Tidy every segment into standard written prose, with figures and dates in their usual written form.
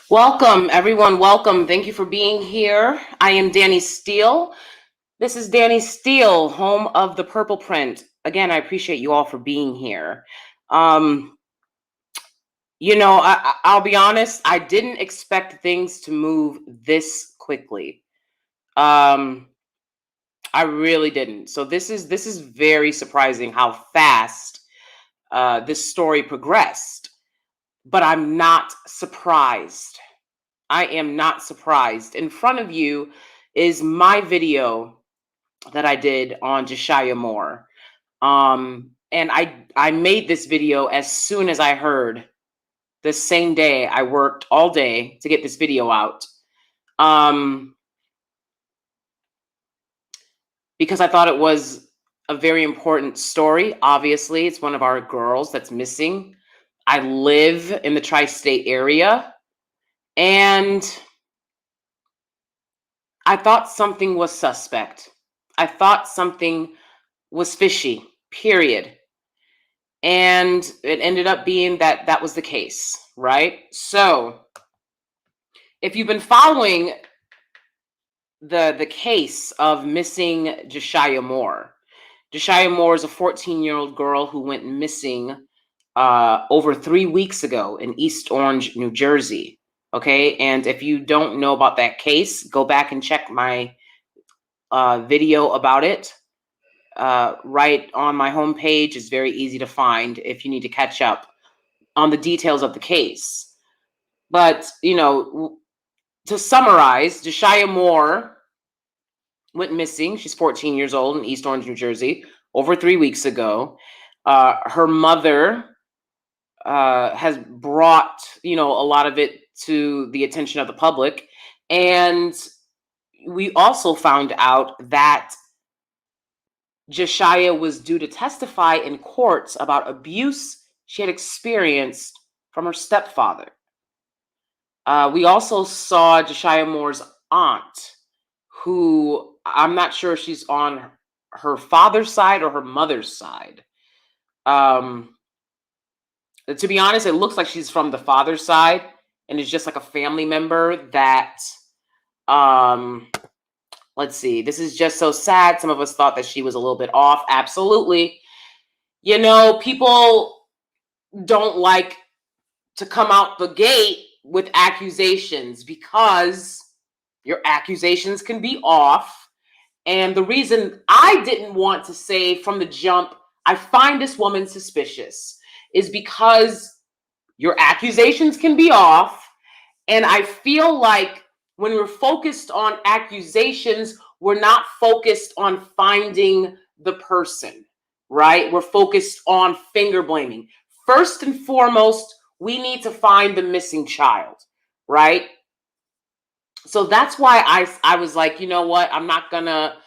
Welcome, everyone. Welcome. Thank you for being here. I am DanieSteel. This is DanieSteel, home of the purple print. Again, I appreciate you all for being here. Um, I'll be honest, I didn't expect things to move this quickly. Um, I really didn't. So this is very surprising how fast this story progressed. But I'm not surprised. I am not surprised. In front of you is my video that I did on Jashyah Moore. And I made this video as soon as I heard. The same day I worked all day to get this video out. Um, because I thought it was a very important story. Obviously, it's one of our girls that's missing. I live in the tri-state area, and I thought something was suspect. I thought something was fishy, period. And it ended up being that that was the case, right? So, if you've been following the case of missing Jashyah Moore, Jashyah Moore is a 14-year-old girl who went missing over 3 weeks ago in East Orange, New Jersey. Okay, and if you don't know about that case, go back and check my video about it. Right on my homepage. It's very easy to find if you need to catch up on the details of the case. But, to summarize, Jashyah Moore went missing. She's 14 years old in East Orange, New Jersey, over 3 weeks ago. Her mother has brought, a lot of it to the attention of the public. And we also found out that Jashyah was due to testify in courts about abuse she had experienced from her stepfather. We also saw Jashyah Moore's aunt, who I'm not sure if she's on her father's side or her mother's side. Um, to be honest, it looks like she's from the father's side, and it's just like a family member that, um, let's see, this is just so sad. Some of us thought that she was a little bit off. Absolutely. People don't like to come out the gate with accusations because your accusations can be off. And the reason I didn't want to say from the jump, I find this woman suspicious, is because your accusations can be off. And I feel like when we're focused on accusations, we're not focused on finding the person, right? We're focused on finger blaming. First and foremost, we need to find the missing child, right? So that's why I was like, you know what? I'm not gonna.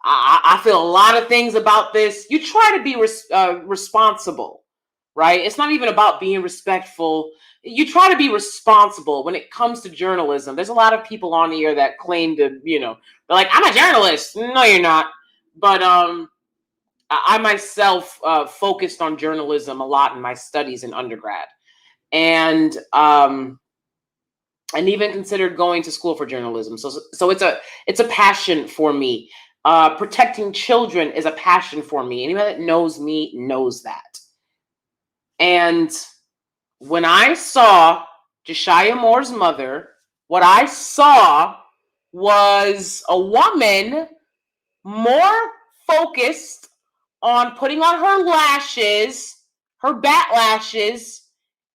I feel a lot of things about this. You try to be responsible, right? It's not even about being respectful. You try to be responsible when it comes to journalism. There's a lot of people on here that claim to, they're like, I'm a journalist. No, you're not. But I myself focused on journalism a lot in my studies in undergrad, and even considered going to school for journalism. So it's a passion for me. Protecting children is a passion for me. Anybody that knows me knows that. And when I saw Jashyah Moore's mother, what I saw was a woman more focused on putting on her lashes, her bat lashes,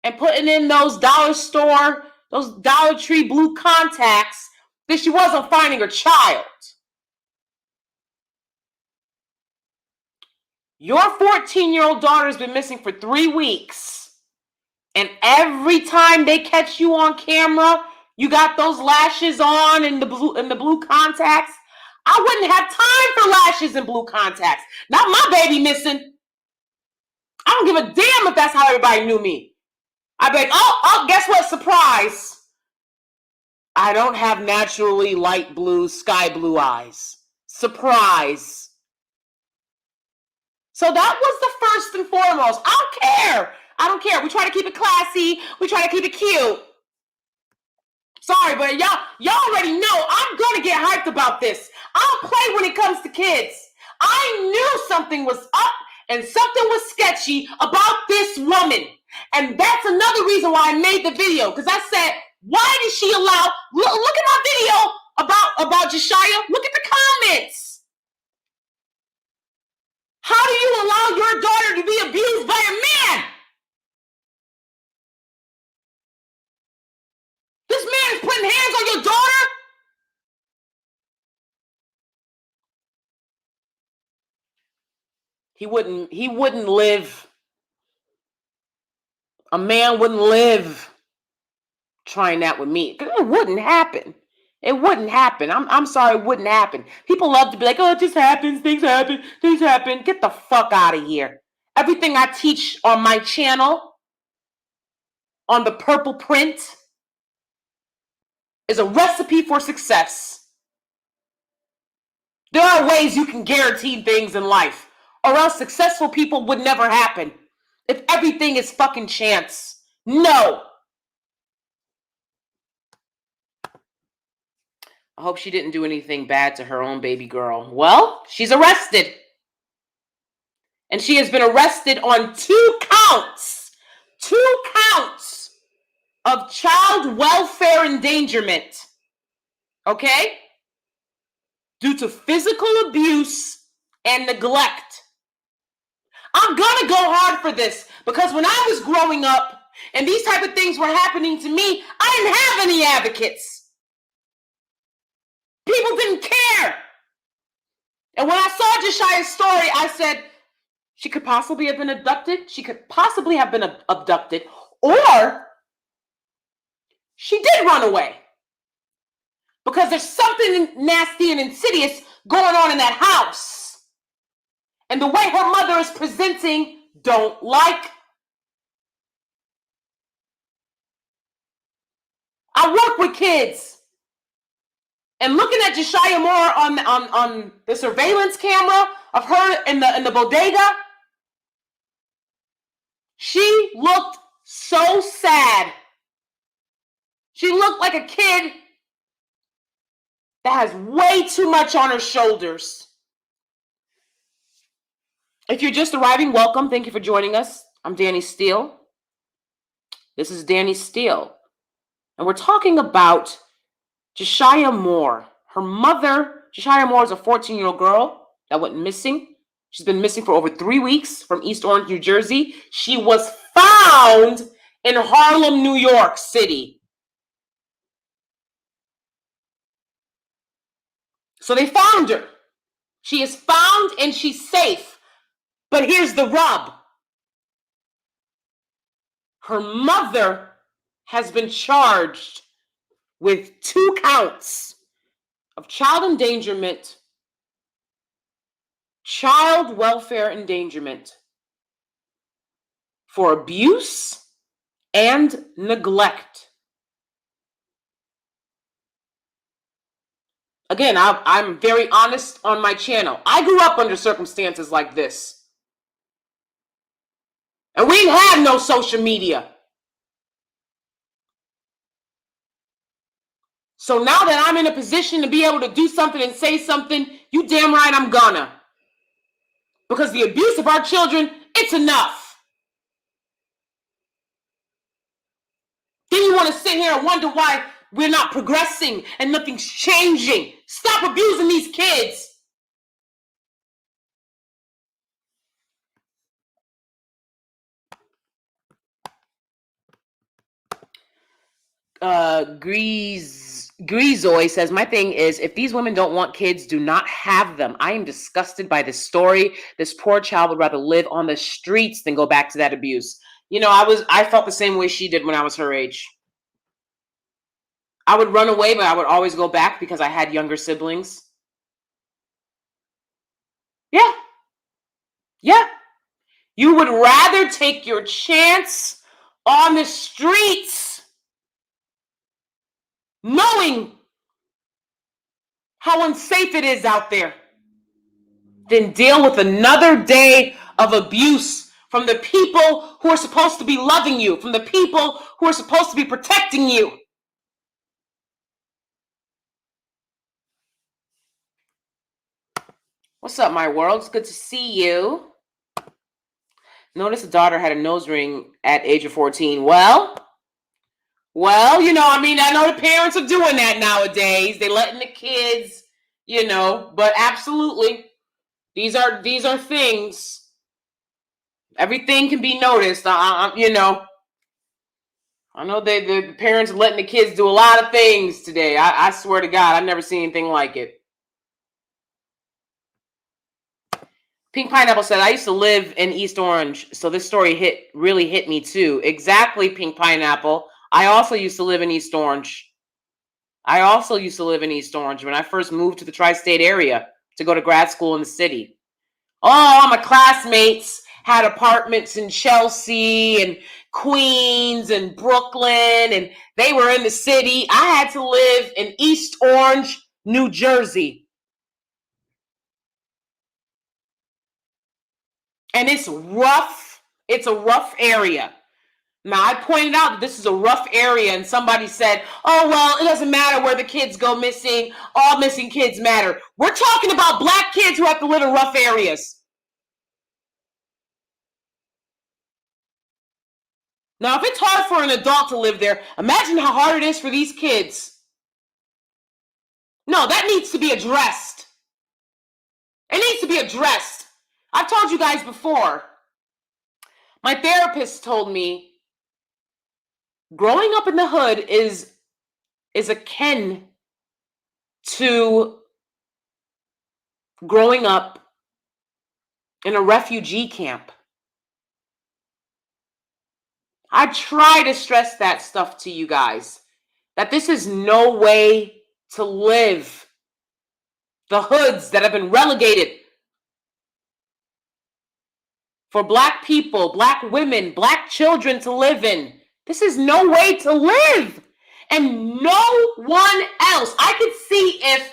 and putting in those dollar store, those Dollar Tree blue contacts than she was on finding her child. Your 14-year-old daughter has been missing for 3 weeks. And every time they catch you on camera, you got those lashes on and the blue contacts. I wouldn't have time for lashes and blue contacts. Not my baby missing. I don't give a damn if that's how everybody knew me. I'd be like, oh, guess what? Surprise. I don't have naturally light blue, sky blue eyes. Surprise. So that was the first and foremost. I don't care. I don't care. We try to keep it classy. We try to keep it cute. Sorry, but y'all already know I'm gonna get hyped about this. I'll play when it comes to kids. I knew something was up and something was sketchy about this woman. And that's another reason why I made the video. Because I said, why did she allow, look at my video about Jashyah. Look at the comments. How do you allow your daughter to be abused by a man? This man is putting hands on your daughter? He wouldn't live. A man wouldn't live trying that with me. It wouldn't happen. It wouldn't happen. I'm sorry, it wouldn't happen. People love to be like, oh, it just happens, things happen, things happen. Get the fuck out of here. Everything I teach on my channel, on the purple print, is a recipe for success. There are ways you can guarantee things in life, or else successful people would never happen. If everything is fucking chance. No. I hope she didn't do anything bad to her own baby girl. Well, she's arrested. And she has been arrested on 2 counts. 2 counts of child welfare endangerment. Okay? Due to physical abuse and neglect. I'm gonna go hard for this because when I was growing up and these type of things were happening to me, I didn't have any advocates. People didn't care. And when I saw Jashyah's story, I said, she could possibly have been abducted. She could possibly have been abducted. Or she did run away. Because there's something nasty and insidious going on in that house. And the way her mother is presenting, don't like. I work with kids. And looking at Jashyah Moore on the surveillance camera of her in the bodega, she looked so sad. She looked like a kid that has way too much on her shoulders. If you're just arriving, welcome. Thank you for joining us. I'm DanieSteel. This is DanieSteel. And we're talking about Jashyah Moore. Her mother, Jashyah Moore, is a 14-year-old girl that went missing. She's been missing for over 3 weeks from East Orange, New Jersey. She was found in Harlem, New York City. So they found her. She is found and she's safe. But here's the rub. Her mother has been charged with 2 counts of child endangerment, child welfare endangerment for abuse and neglect. Again, I'm very honest on my channel. I grew up under circumstances like this. And we didn't have no social media. So now that I'm in a position to be able to do something and say something, you damn right I'm gonna. Because the abuse of our children, it's enough. Then you want to sit here and wonder why we're not progressing and nothing's changing. Stop abusing these kids. Greasoy says, my thing is, if these women don't want kids, do not have them. I am disgusted by this story. This poor child would rather live on the streets than go back to that abuse. You know, I felt the same way she did when I was her age. I would run away, but I would always go back because I had younger siblings. Yeah. Yeah. You would rather take your chance on the streets, knowing how unsafe it is out there, than deal with another day of abuse from the people who are supposed to be loving you, from the people who are supposed to be protecting you. What's up, my world? It's good to see you. Notice the daughter had a nose ring at age of 14. Well, I know the parents are doing that nowadays. They letting the kids, but absolutely, these are things. Everything can be noticed. I know the parents are letting the kids do a lot of things today. I swear to God, I've never seen anything like it. Pink Pineapple said, I used to live in East Orange, so this story really hit me too. Exactly, Pink Pineapple. I also used to live in East Orange. When I first moved to the tri-state area to go to grad school in the city. All my classmates had apartments in Chelsea and Queens and Brooklyn, and they were in the city. I had to live in East Orange, New Jersey. And it's rough. It's a rough area. Now, I pointed out that this is a rough area, and somebody said, oh, well, it doesn't matter where the kids go missing. All missing kids matter. We're talking about Black kids who have to live in rough areas. Now, if it's hard for an adult to live there, imagine how hard it is for these kids. No, that needs to be addressed. It needs to be addressed. I've told you guys before. My therapist told me growing up in the hood is akin to growing up in a refugee camp. I try to stress that stuff to you guys, that this is no way to live. The hoods that have been relegated for Black people, Black women, Black children to live in. This is no way to live. And no one else. I could see if,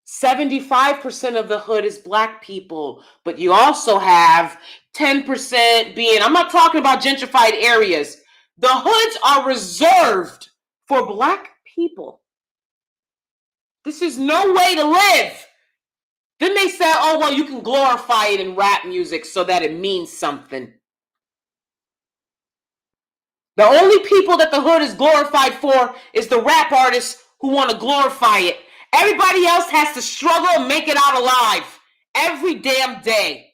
75% of the hood is Black people, but you also have 10% being, I'm not talking about gentrified areas. The hoods are reserved for Black people. This is no way to live. Then they said, oh, well, you can glorify it in rap music so that it means something. The only people that the hood is glorified for is the rap artists who want to glorify it. Everybody else has to struggle and make it out alive every damn day.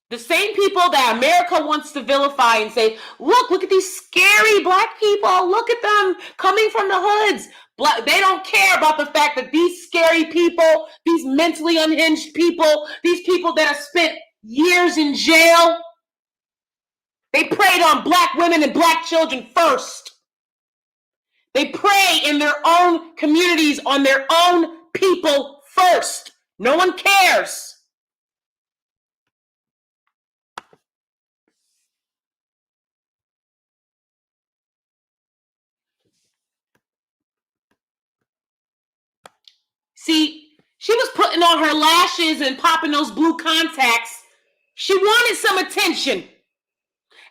The same people that America wants to vilify and say, look at these scary Black people. Look at them coming from the hoods. They don't care about the fact that these scary people, these mentally unhinged people, these people that have spent years in jail, they preyed on Black women and Black children first. They prey in their own communities on their own people first. No one cares. See, she was putting on her lashes and popping those blue contacts. She wanted some attention.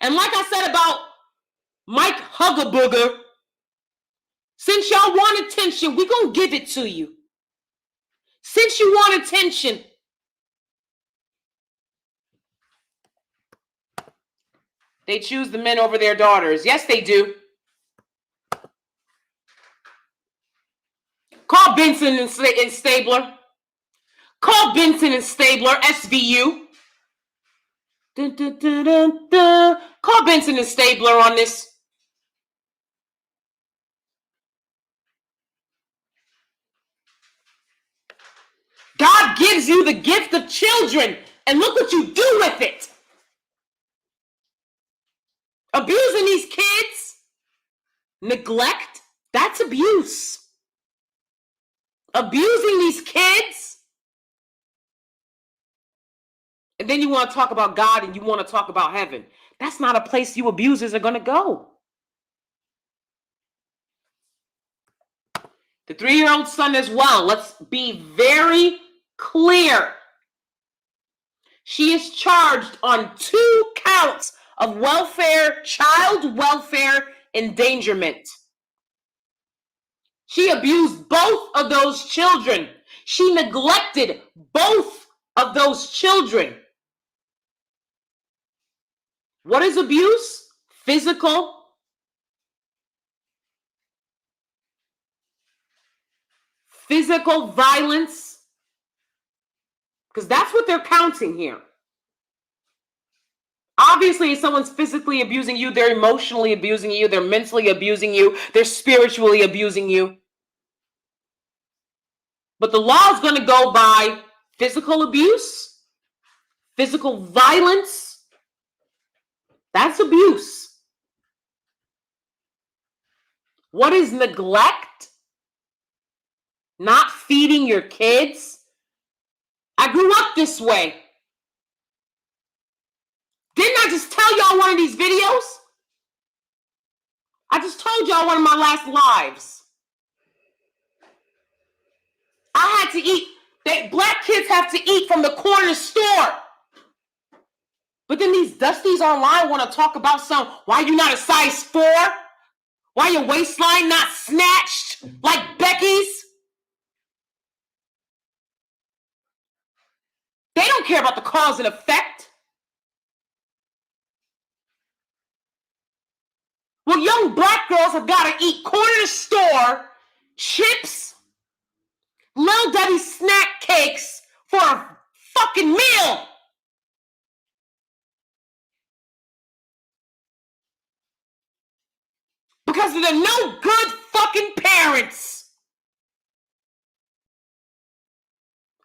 And like I said about Mike Huggabooger, since y'all want attention, we're going to give it to you. Since you want attention, they choose the men over their daughters. Yes, they do. Call Benson and Stabler. Call Benson and Stabler, SVU. Dun, dun, dun, dun, dun. Call Benson and Stabler on this. God gives you the gift of children, and look what you do with it. Abusing these kids, neglect, that's abuse. Abusing these kids, and then you want to talk about God and you want to talk about heaven. That's not a place you abusers are going to go. The 3-year-old son as well. Let's be very clear. She is charged on 2 counts of child welfare endangerment. She abused both of those children. She neglected both of those children. What is abuse? Physical violence, because that's what they're counting here. Obviously, if someone's physically abusing you, they're emotionally abusing you, they're mentally abusing you, they're spiritually abusing you. But the law is going to go by physical abuse, physical violence. That's abuse. What is neglect? Not feeding your kids. I grew up this way. Didn't I just tell y'all one of these videos? I just told y'all one of my last lives. I had to eat. Black kids have to eat from the corner store. But then these dusties online want to talk about why you not a size 4? Why your waistline not snatched like Becky's? They don't care about the cause and effect. Well, young black girls have got to eat corner store chips, Little Debbie snack cakes for a fucking meal. Because they're no good fucking parents.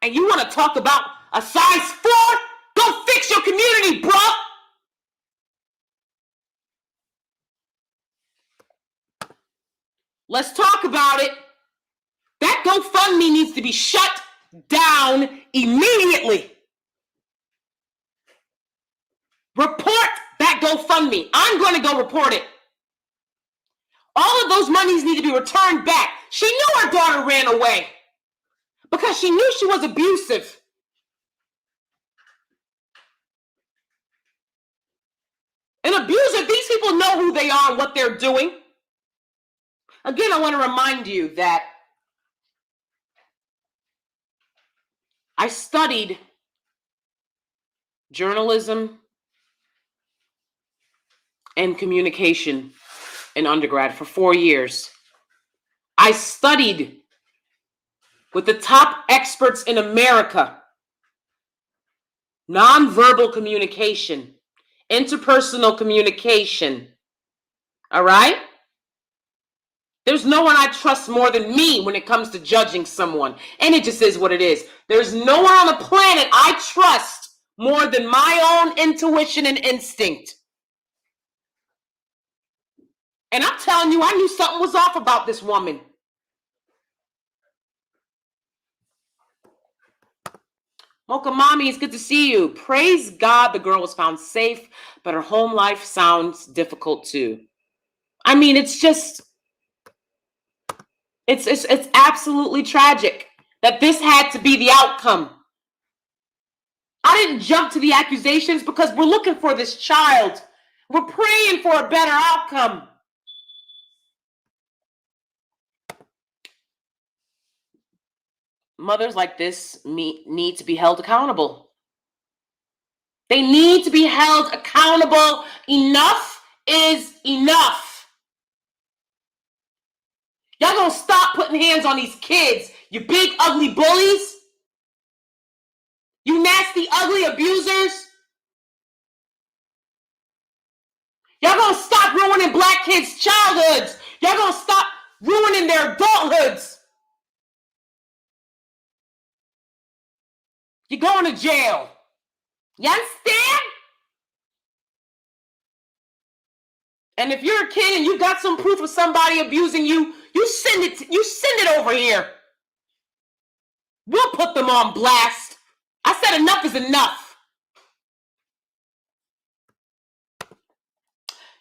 And you want to talk about a size 4? Go fix your community, bro. Let's talk about it. That GoFundMe needs to be shut down immediately. Report that GoFundMe. I'm going to go report it. All of those monies need to be returned back. She knew her daughter ran away because she knew she was abusive. An abuser, these people know who they are and what they're doing. Again, I want to remind you that I studied journalism and communication in undergrad for 4 years. I studied with the top experts in America, nonverbal communication, interpersonal communication. All right? There's no one I trust more than me when it comes to judging someone. And it just is what it is. There's no one on the planet I trust more than my own intuition and instinct. And I'm telling you, I knew something was off about this woman. Mocha Mommy, it's good to see you. Praise God the girl was found safe, but her home life sounds difficult too. I mean, it's just, it's absolutely tragic that this had to be the outcome. I didn't jump to the accusations because we're looking for this child. We're praying for a better outcome. Mothers like this need to be held accountable. They need to be held accountable. Enough is enough. Y'all gonna stop putting hands on these kids, you big ugly bullies? You nasty ugly abusers? Y'all gonna stop ruining black kids' childhoods? Y'all gonna stop ruining their adulthoods? You're going to jail. You understand? And if you're a kid and you got some proof of somebody abusing you, you send it over here. We'll put them on blast. I said enough is enough.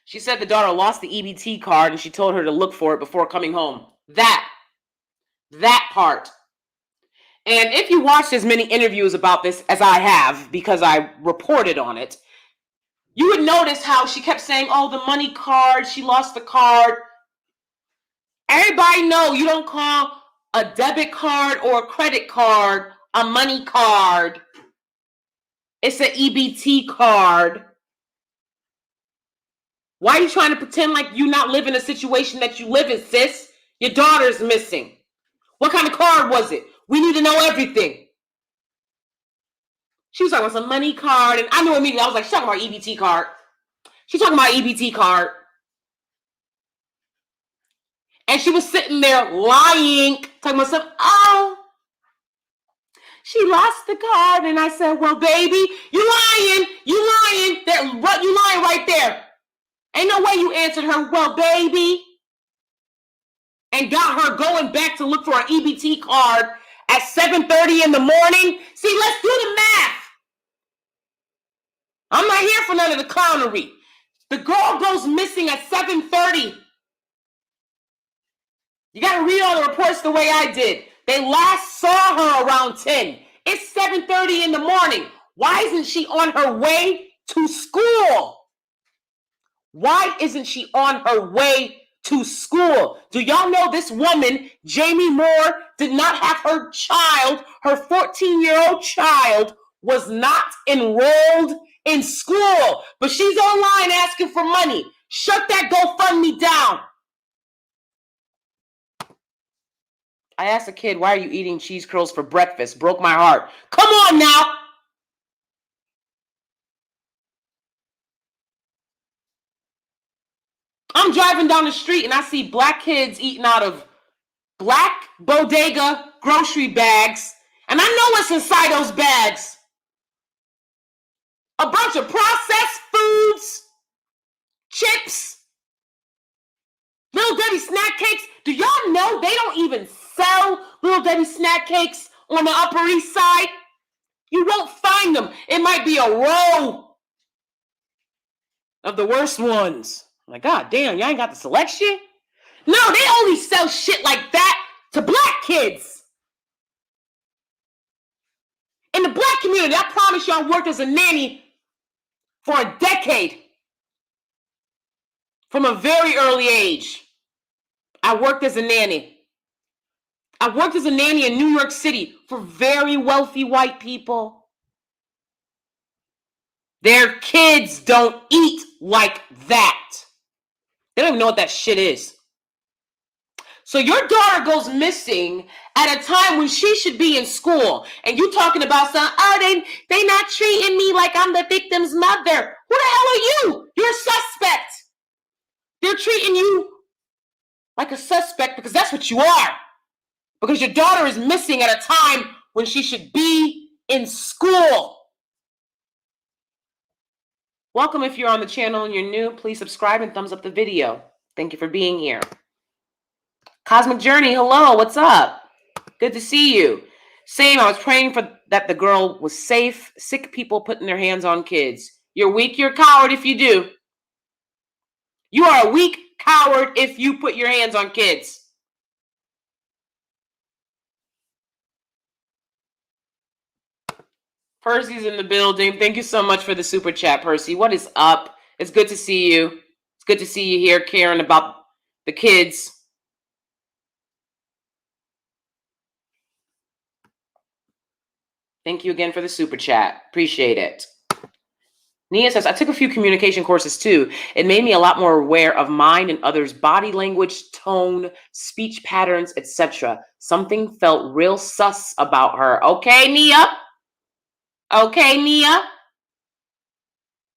She said the daughter lost the EBT card and she told her to look for it before coming home. That part. And if you watched as many interviews about this as I have, because I reported on it, you would notice how she kept saying, oh, the money card, she lost the card. Everybody know you don't call a debit card or a credit card a money card. It's an EBT card. Why are you trying to pretend like you not live in a situation that you live in, sis? Your daughter's missing. What kind of card was it? We need to know everything. She was talking about some money card, and I knew immediately. I was like, she's talking about EBT card. She's talking about EBT card. And she was sitting there lying, talking about some, oh, she lost the card. And I said, well, baby, you lying. You lying. You lying right there. Ain't no way you answered her, well, baby. And got her going back to look for an EBT card at 7:30 in the morning. See, let's do the math. I'm not here for none of the clownery. The girl goes missing at 7:30. You got to read all the reports the way I did. They last saw her around 10. It's 7:30 in the morning. Why isn't she on her way to school? Why isn't she on her way to school? Do y'all know this woman, Jamie Moore, did not have her child, her 14-year-old child, was not enrolled in school, but she's online asking for money. Shut that GoFundMe down. I asked a kid, why are you eating cheese curls for breakfast? Broke my heart. Come on now. I'm driving down the street and I see black kids eating out of black bodega grocery bags. And I know what's inside those bags. A bunch of processed foods, chips, Little Debbie snack cakes. Do y'all know they don't even sell Little Debbie snack cakes on the Upper East Side? You won't find them. It might be a row of the worst ones. Like, God damn, y'all ain't got the selection? No, they only sell shit like that to black kids. In the black community, I promise you I worked as a nanny for a decade. From a very early age, I worked as a nanny. I worked as a nanny in New York City for very wealthy white people. Their kids don't eat like that. They don't even know what that shit is. So your daughter goes missing at a time when she should be in school, and you talking about some, oh, they not treating me like I'm the victim's mother. Who the hell are you? You're a suspect. They're treating you like a suspect because that's what you are. Because your daughter is missing at a time when she should be in school. Welcome if you're on the channel and you're new. Please subscribe and thumbs up the video. Thank you for being here. Cosmic Journey, hello, what's up? Good to see you. Same, I was praying for that the girl was safe. Sick people putting their hands on kids. You're weak, you're a coward if you do. You are a weak coward if you put your hands on kids. Percy's in the building. Thank you so much for the super chat, Percy. What is up? It's good to see you. It's good to see you here caring about the kids. Thank you again for the super chat. Appreciate it. Nia says, I took a few communication courses too. It made me a lot more aware of mine and others' body language, tone, speech patterns, etc. Something felt real sus about her. Okay, Nia? Okay, Nia?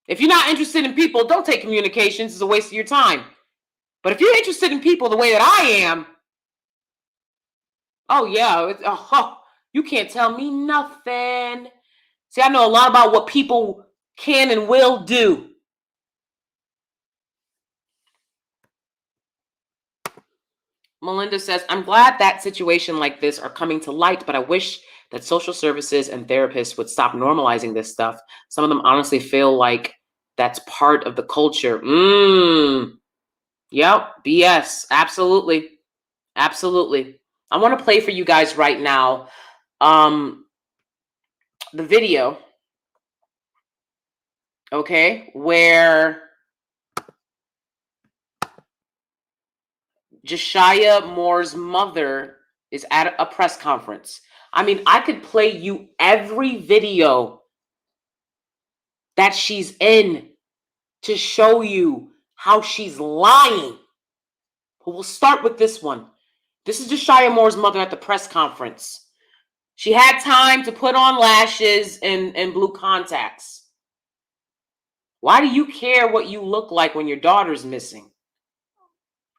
If you're not interested in people, don't take communications. It's a waste of your time. But if you're interested in people the way that I am, oh yeah, you can't tell me nothing. See, I know a lot about what people can and will do. Melinda says, I'm glad that situation like this are coming to light, but I wish that social services and therapists would stop normalizing this stuff. Some of them honestly feel like that's part of the culture. Yep, BS. Absolutely. Absolutely. I want to play for you guys right now the video, okay, where Jashyah Moore's mother is at a press conference. I mean, I could play you every video that she's in to show you how she's lying. But we'll start with this one. This is Jashyah Moore's mother at the press conference. She had time to put on lashes and blue contacts. Why do you care what you look like when your daughter's missing?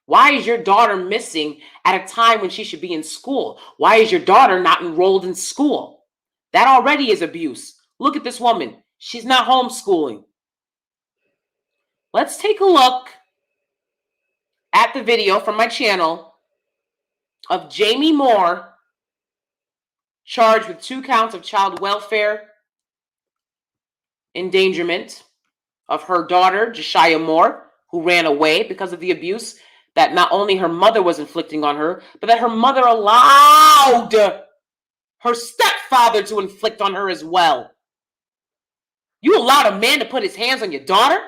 Why is your daughter missing at a time when she should be in school? Why is your daughter not enrolled in school? That already is abuse. Look at this woman. She's not homeschooling. Let's take a look at the video from my channel of Jamie Moore charged with 2 counts of child welfare endangerment of her daughter, Jashyah Moore, who ran away because of the abuse that not only her mother was inflicting on her, but that her mother allowed her stepfather to inflict on her as well. You allowed a man to put his hands on your daughter?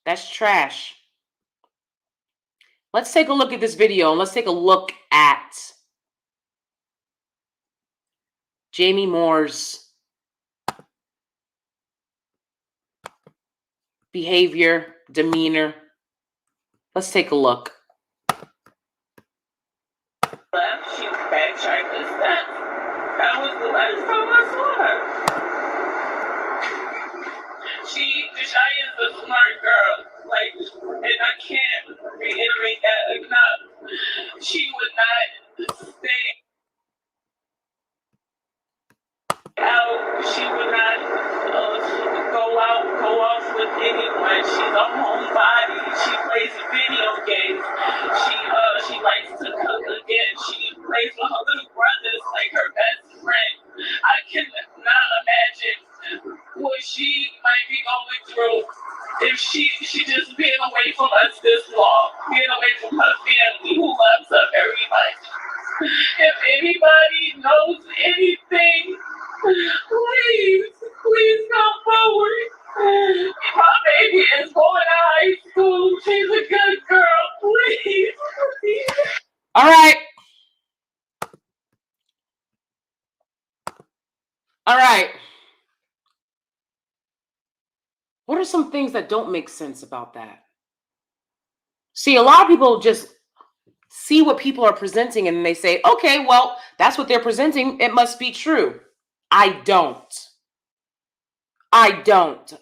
That's trash. Let's take a look at this video and let's take a look at Jamie Moore's behavior, demeanor. Let's take a look. She backtracked the steps. That was the last time I saw her. Jashyah is a smart girl. And I can't reiterate that enough. She would not stay out. She would not go off with anyone. She's a homebody. She plays video games. She likes to cook again. She plays with her little brothers like her best friend. I cannot imagine what she might be going through if she just being away from us this long, being away from her family who loves her very much. If anybody knows anything, please come forward. My baby is going to high school. She's a good girl. Please. All right. All right. What are some things that don't make sense about that? See, a lot of people just see what people are presenting and they say, okay, well, that's what they're presenting. It must be true. I don't. I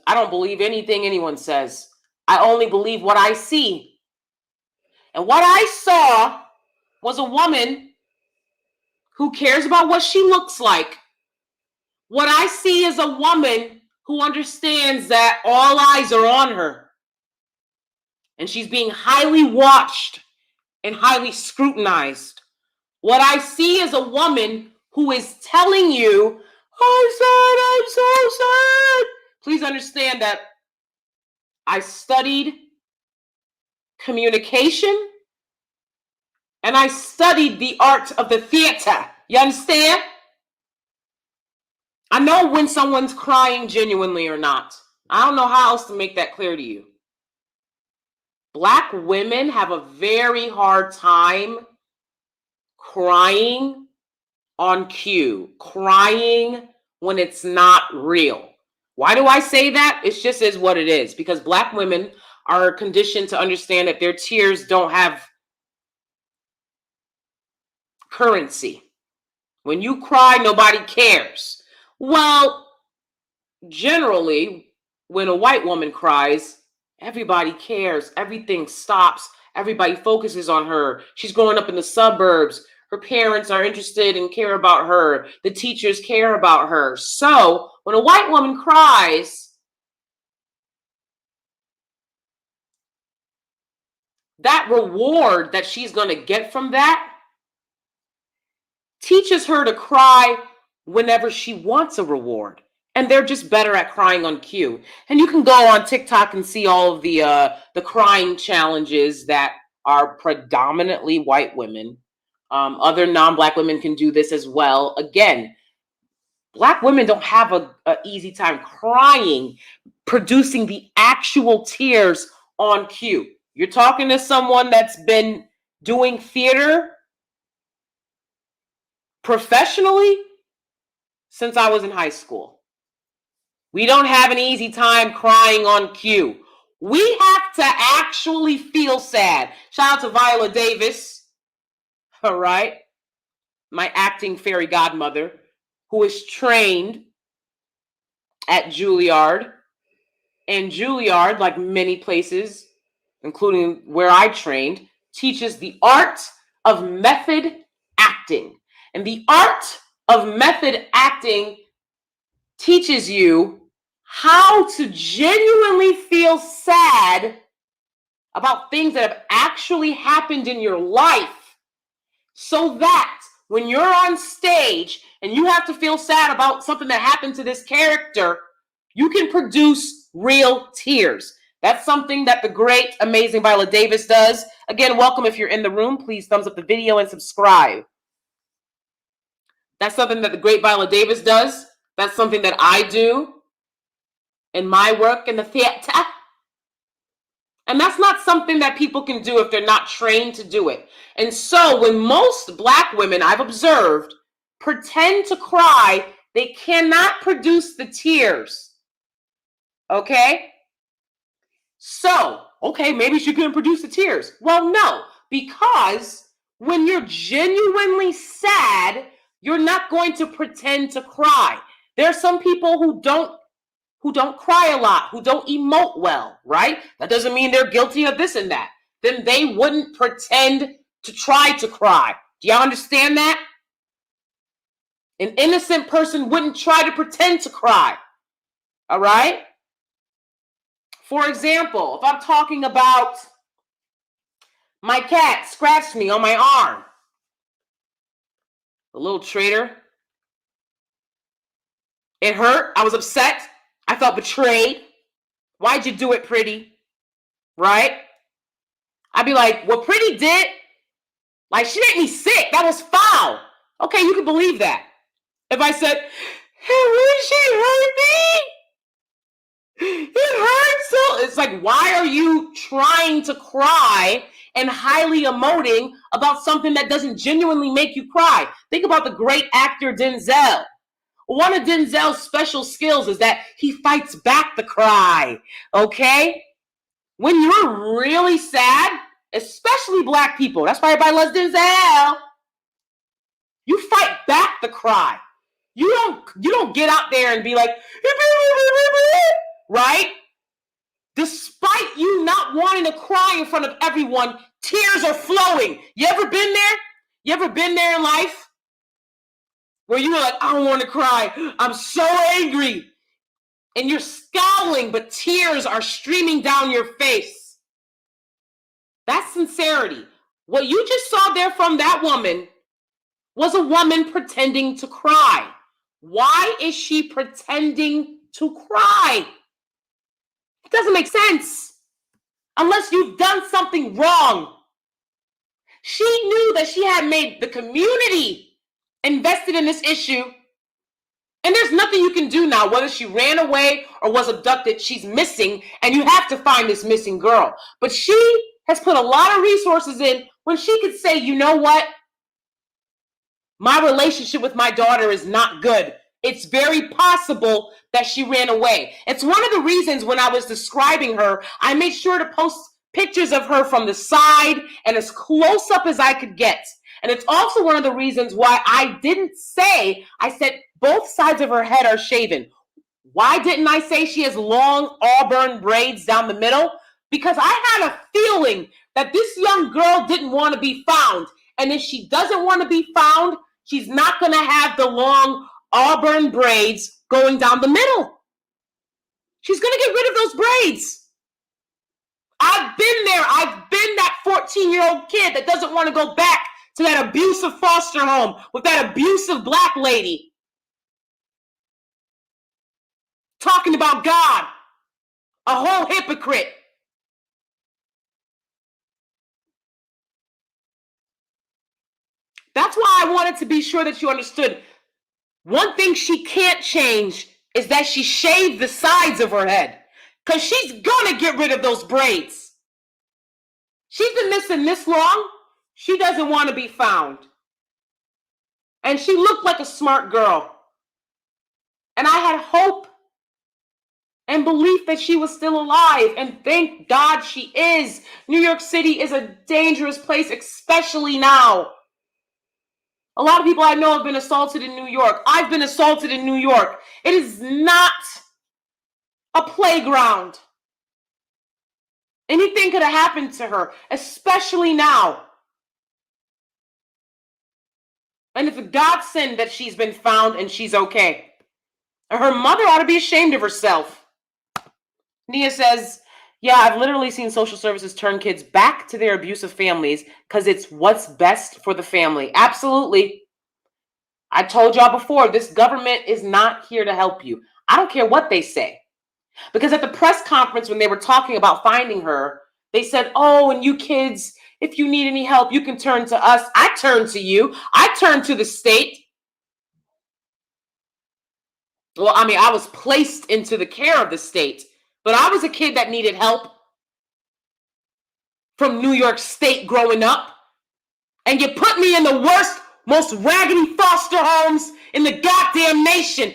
don't believe anything anyone says. I only believe what I see. And what I saw was a woman who cares about what she looks like. What I see is a woman who understands that all eyes are on her. And she's being highly watched and highly scrutinized. What I see is a woman who is telling you, I'm so sad. Please understand that I studied communication and I studied the art of the theater. You understand? I know when someone's crying genuinely or not. I don't know how else to make that clear to you. Black women have a very hard time crying on cue, crying when it's not real. Why do I say that? It just is what it is, because Black women are conditioned to understand that their tears don't have currency. When you cry, nobody cares. Well, generally, when a white woman cries, everybody cares. Everything stops. Everybody focuses on her. She's growing up in the suburbs. Her parents are interested and care about her. The teachers care about her. So when a white woman cries, that reward that she's going to get from that teaches her to cry whenever she wants a reward. And they're just better at crying on cue. And you can go on TikTok and see all of the crying challenges that are predominantly white women. Other non-Black women can do this as well. Again, Black women don't have a easy time crying, producing the actual tears on cue. You're talking to someone that's been doing theater professionally since I was in high school. We don't have an easy time crying on cue. We have to actually feel sad. Shout out to Viola Davis, all right? My acting fairy godmother, who is trained at Juilliard. And Juilliard, like many places, including where I trained, teaches the art of method acting. And the art of method acting teaches you how to genuinely feel sad about things that have actually happened in your life, so that when you're on stage and you have to feel sad about something that happened to this character, you can produce real tears. That's something that the great, amazing Viola Davis does. Again, welcome if you're in the room. Please thumbs up the video and subscribe. That's something that the great Viola Davis does. That's something that I do in my work in the theater. And that's not something that people can do if they're not trained to do it. And so when most Black women I've observed pretend to cry, they cannot produce the tears. Okay? So, okay, maybe she couldn't produce the tears. Well, no, because when you're genuinely sad, you're not going to pretend to cry. There are some people who don't cry a lot, who don't emote well, right? That doesn't mean they're guilty of this and that. Then they wouldn't pretend to try to cry. Do y'all understand that? An innocent person wouldn't try to pretend to cry. All right? For example, if I'm talking about my cat scratched me on my arm, the little traitor, it hurt. I was upset. I felt betrayed. Why'd you do it, Pretty? Right? I'd be like, what Pretty did, like, she made me sick. That was foul. Okay, you can believe that. If I said, hey, she hurt me? It hurts so. It's like, why are you trying to cry and highly emoting about something that doesn't genuinely make you cry? Think about the great actor Denzel. One of Denzel's special skills is that he fights back the cry, okay? When you're really sad, especially Black people, that's why everybody loves Denzel, you fight back the cry. You don't get out there and be like, right? Despite you not wanting to cry in front of everyone, tears are flowing. You ever been there? You ever been there in life where you were like, I don't want to cry. I'm so angry. And you're scowling, but tears are streaming down your face. That's sincerity. What you just saw there from that woman was a woman pretending to cry. Why is she pretending to cry? It doesn't make sense unless you've done something wrong. She knew that she had made the community invested in this issue, and there's nothing you can do now. Whether she ran away or was abducted, she's missing, and you have to find this missing girl. But she has put a lot of resources in when she could say, you know what? My relationship with my daughter is not good. It's very possible that she ran away. It's one of the reasons when I was describing her, I made sure to post pictures of her from the side and as close up as I could get. And it's also one of the reasons why I didn't say, I said both sides of her head are shaven. Why didn't I say she has long auburn braids down the middle? Because I had a feeling that this young girl didn't want to be found. And if she doesn't want to be found, she's not going to have the long auburn braids going down the middle. She's going to get rid of those braids. I've been there. I've been that 14-year-old kid that doesn't want to go back to that abusive foster home with that abusive Black lady talking about God, a whole hypocrite. That's why I wanted to be sure that you understood. One thing she can't change is that she shaved the sides of her head, because she's gonna get rid of those braids. She's been missing this long. She doesn't want to be found. And she looked like a smart girl. And I had hope and belief that she was still alive. And thank God she is. New York City is a dangerous place, especially now. A lot of people I know have been assaulted in New York. I've been assaulted in New York. It is not a playground. Anything could have happened to her, especially now. And it's a godsend that she's been found and she's okay. Her mother ought to be ashamed of herself. Nia says, yeah, I've literally seen social services turn kids back to their abusive families because it's what's best for the family. Absolutely. I told y'all before, this government is not here to help you. I don't care what they say. Because at the press conference, when they were talking about finding her, they said, oh, and you kids, if you need any help, you can turn to us. I turn to you. I turn to the state. Well, I mean, I was placed into the care of the state, but I was a kid that needed help from New York State growing up. And you put me in the worst, most raggedy foster homes in the goddamn nation.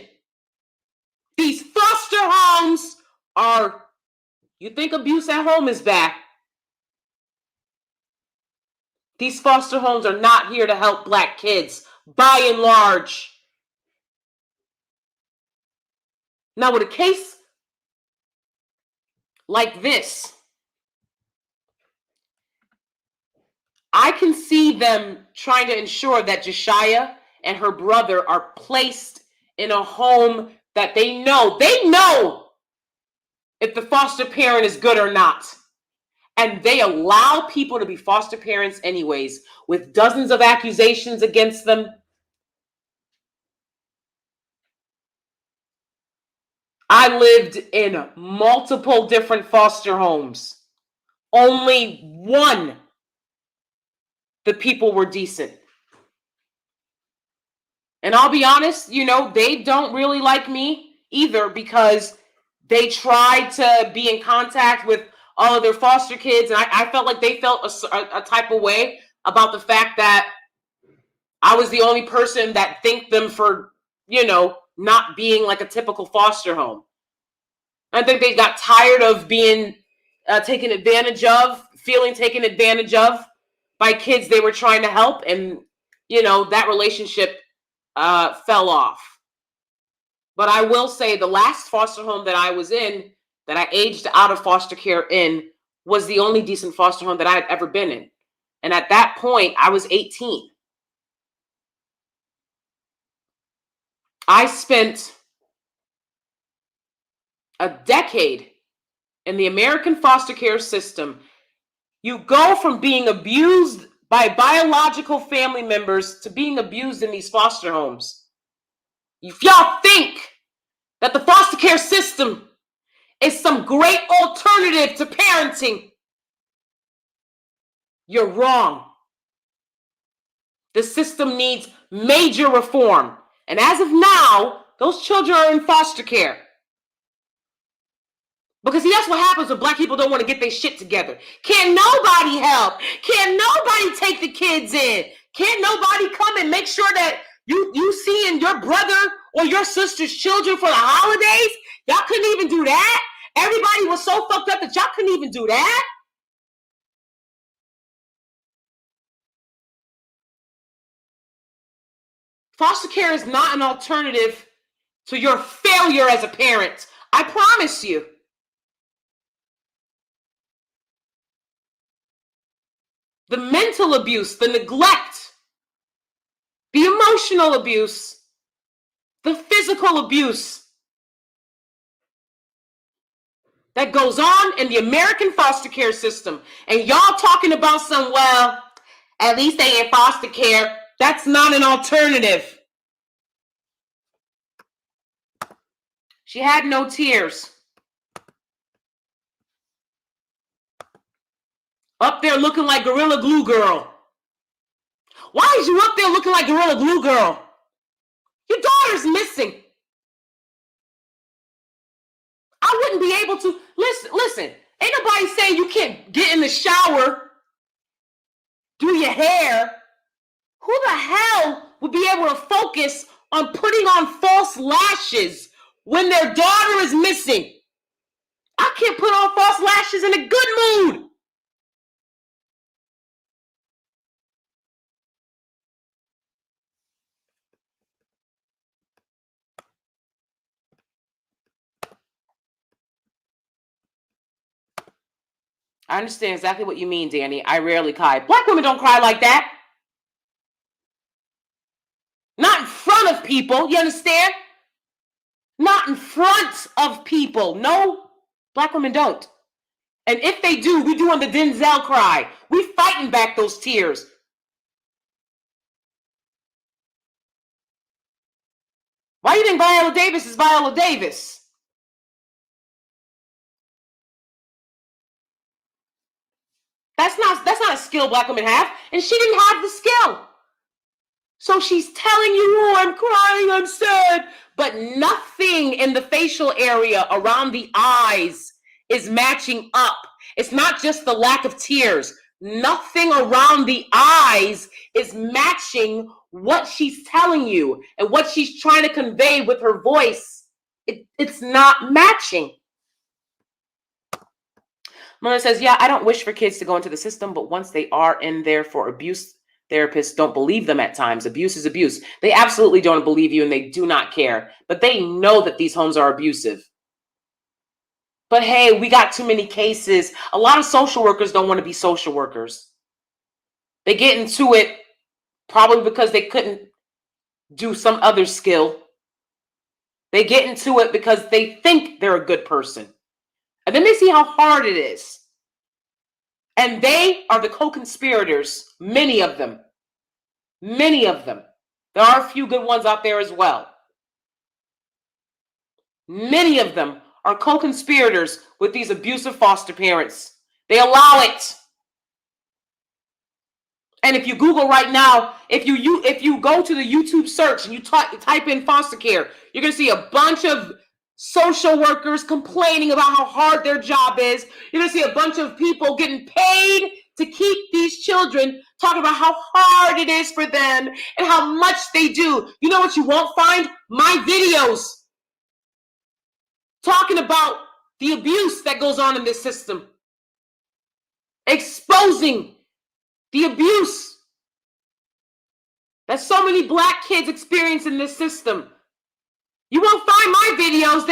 These foster homes are, you think abuse at home is bad. These foster homes are not here to help Black kids, by and large. Now, with a case like this, I can see them trying to ensure that Jashyah and her brother are placed in a home that they know if the foster parent is good or not. And they allow people to be foster parents anyways, with dozens of accusations against them. I lived in multiple different foster homes. Only one, the people were decent. And I'll be honest, they don't really like me either, because they tried to be in contact with all of their foster kids. And I felt like they felt a type of way about the fact that I was the only person that thanked them for, not being like a typical foster home. I think they got tired of being taken advantage of, feeling taken advantage of by kids they were trying to help. And, that relationship fell off. But I will say the last foster home that I was in, that I aged out of foster care in, was the only decent foster home that I had ever been in. And at that point, I was 18. I spent a decade in the American foster care system. You go from being abused by biological family members to being abused in these foster homes. If y'all think that the foster care system is some great alternative to parenting, you're wrong. The system needs major reform. And as of now, those children are in foster care. Because see, that's what happens when Black people don't want to get their shit together. Can't nobody help. Can't nobody take the kids in. Can't nobody come and make sure that you seeing your brother or your sister's children for the holidays. Y'all couldn't even do that. Everybody was so fucked up that y'all couldn't even do that. Foster care is not an alternative to your failure as a parent. I promise you. The mental abuse, the neglect, the emotional abuse, the physical abuse that goes on in the American foster care system. And y'all talking about some, well, at least they in foster care. That's not an alternative. She had no tears. Up there looking like Gorilla Glue Girl. Why is you up there looking like Gorilla Glue Girl? Your daughter's missing. I wouldn't be able to listen. Ain't nobody saying you can't get in the shower, do your hair. Who the hell would be able to focus on putting on false lashes when their daughter is missing? I can't put on false lashes in a good mood. I understand exactly what you mean, Danie. I rarely cry. Black women don't cry like that. Not in front of people, you understand? Not in front of people. No, black women don't. And if they do, we do on the Denzel cry. We fighting back those tears. Why do you think Viola Davis is Viola Davis? That's not a skill black women have, and she didn't have the skill. So she's telling you, oh, I'm crying, I'm sad, but nothing in the facial area around the eyes is matching up. It's not just the lack of tears. Nothing around the eyes is matching what she's telling you and what she's trying to convey with her voice. It's not matching. Mona says, yeah, I don't wish for kids to go into the system, but once they are in there for abuse, therapists don't believe them at times. Abuse is abuse. They absolutely don't believe you and they do not care, but they know that these homes are abusive. But hey, we got too many cases. A lot of social workers don't want to be social workers. They get into it probably because they couldn't do some other skill. They get into it because they think they're a good person. And then they see how hard it is. And they are the co-conspirators, many of them. Many of them. There are a few good ones out there as well. Many of them are co-conspirators with these abusive foster parents. They allow it. And if you Google right now, if you go to the YouTube search and you type in foster care, you're going to see a bunch of social workers complaining about how hard their job is. You're going to see a bunch of people getting paid to keep these children, talking about how hard it is for them and how much they do. You know what you won't find? My videos talking about the abuse that goes on in this system. Exposing the abuse that so many black kids experience in this system. You won't find my videos.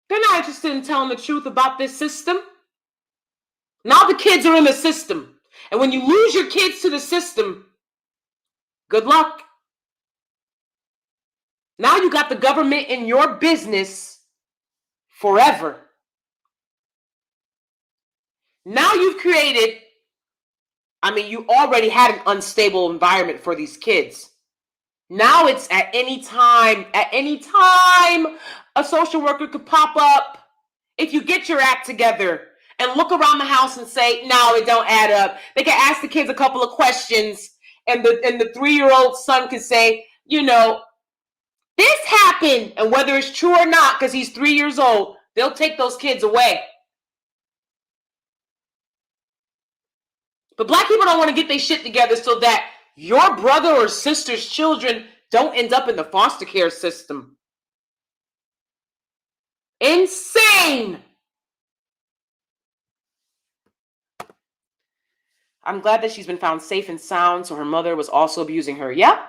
They're not interested in telling the truth about this system. Now the kids are in the system. And when you lose your kids to the system, good luck. Now you got the government in your business forever. Now you've created, you already had an unstable environment for these kids. Now it's at any time, a social worker could pop up. If you get your act together and look around the house and say, no, it don't add up. They can ask the kids a couple of questions and the 3-year-old son can say, this happened. And whether it's true or not, because he's 3 years old, they'll take those kids away. But black people don't want to get their shit together so that your brother or sister's children don't end up in the foster care system. Insane. I'm glad that she's been found safe and sound, so her mother was also abusing her. Yeah,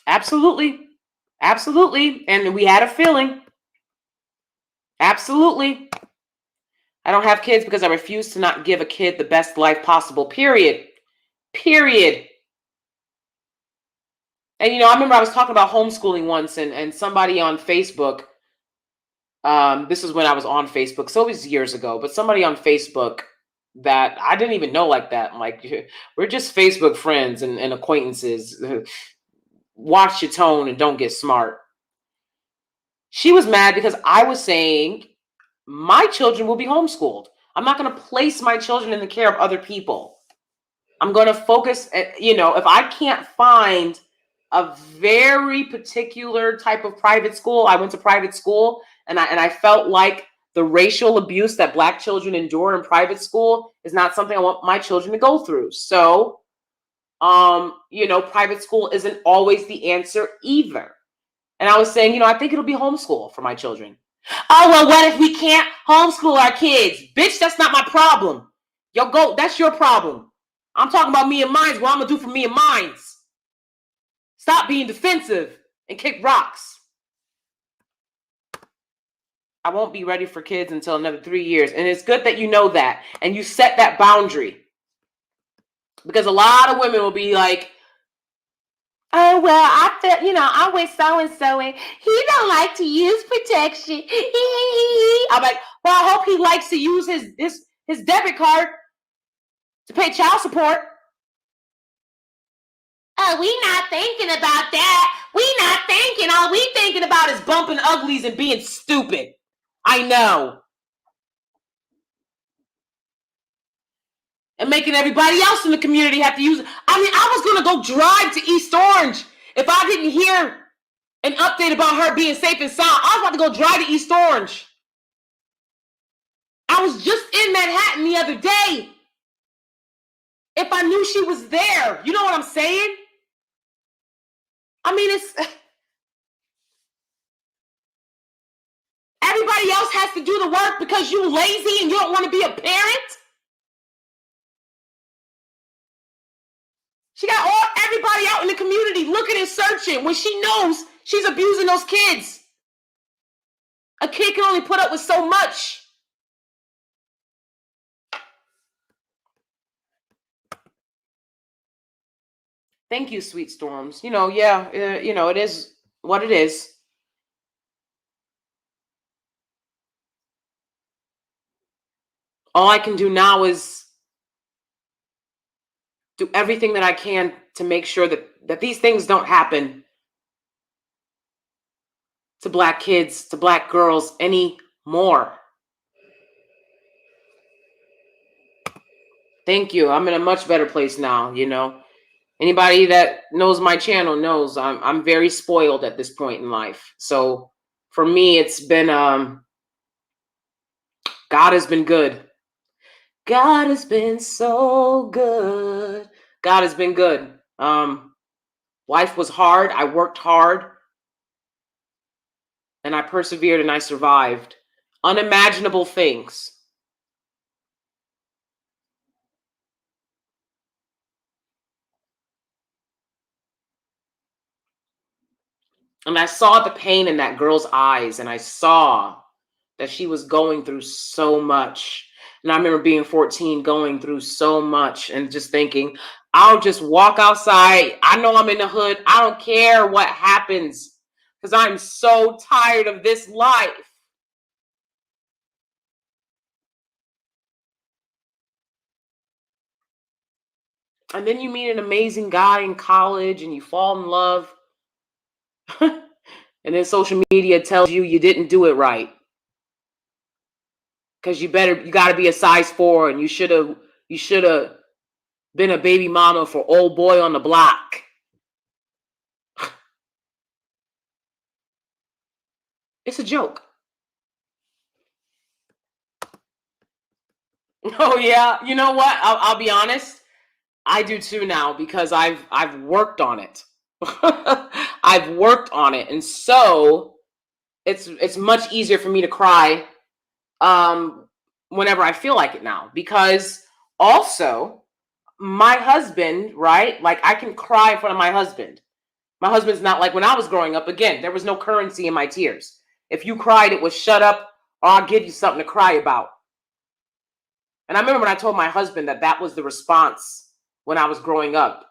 absolutely. Absolutely. And we had a feeling. Absolutely. I don't have kids because I refuse to not give a kid the best life possible, period. Period. And, I remember I was talking about homeschooling once and somebody on Facebook, this is when I was on Facebook, so it was years ago, but somebody on Facebook that I didn't even know like that. I'm like, we're just Facebook friends and acquaintances. Watch your tone and don't get smart. She was mad because I was saying my children will be homeschooled. I'm not going to place my children in the care of other people. I'm going to focus, if I can't find a very particular type of private school. I went to private school, and I felt like the racial abuse that Black children endure in private school is not something I want my children to go through. So, private school isn't always the answer either. And I was saying, I think it'll be homeschool for my children. Oh, well, what if we can't homeschool our kids? Bitch, that's not my problem. That's your problem. I'm talking about me and mines, what I'm going to do for me and mines. Stop being defensive and kick rocks. I won't be ready for kids until another 3 years. And it's good that you know that. And you set that boundary. Because a lot of women will be like, oh, well, I feel, I'm with so-and-so and he don't like to use protection. I'm like, well, I hope he likes to use his debit card to pay child support. Oh, we not thinking about that. We not thinking. All we thinking about is bumping uglies and being stupid. I know. And making everybody else in the community have to use it. I mean, I was going to go drive to East Orange if I didn't hear an update about her being safe and sound. I was about to go drive to East Orange. I was just in Manhattan the other day. If I knew she was there, you know what I'm saying? I mean, everybody else has to do the work because you lazy and you don't want to be a parent. She got everybody out in the community looking and searching when she knows she's abusing those kids. A kid can only put up with so much. Thank you, Sweet Storms. It is what it is. All I can do now is do everything that I can to make sure that these things don't happen to Black kids, to Black girls anymore. Thank you. I'm in a much better place now, Anybody that knows my channel knows I'm very spoiled at this point in life. So for me, it's been God has been good. God has been so good. God has been good. Life was hard. I worked hard. And I persevered and I survived unimaginable things. And I saw the pain in that girl's eyes, and I saw that she was going through so much. And I remember being 14, going through so much and just thinking, I'll just walk outside. I know I'm in the hood. I don't care what happens because I'm so tired of this life. And then you meet an amazing guy in college and you fall in love. And then social media tells you didn't do it right. Because you got to be a size 4 and you should have been a baby mama for old boy on the block. It's a joke. Oh yeah, you know what? I'll be honest. I do too now because I've worked on it. I've worked on it, and so it's much easier for me to cry whenever I feel like it now. Because also my husband, right? Like I can cry in front of my husband. My husband's not like when I was growing up. Again, there was no currency in my tears. If you cried, it was shut up or I'll give you something to cry about. And I remember when I told my husband that was the response when I was growing up,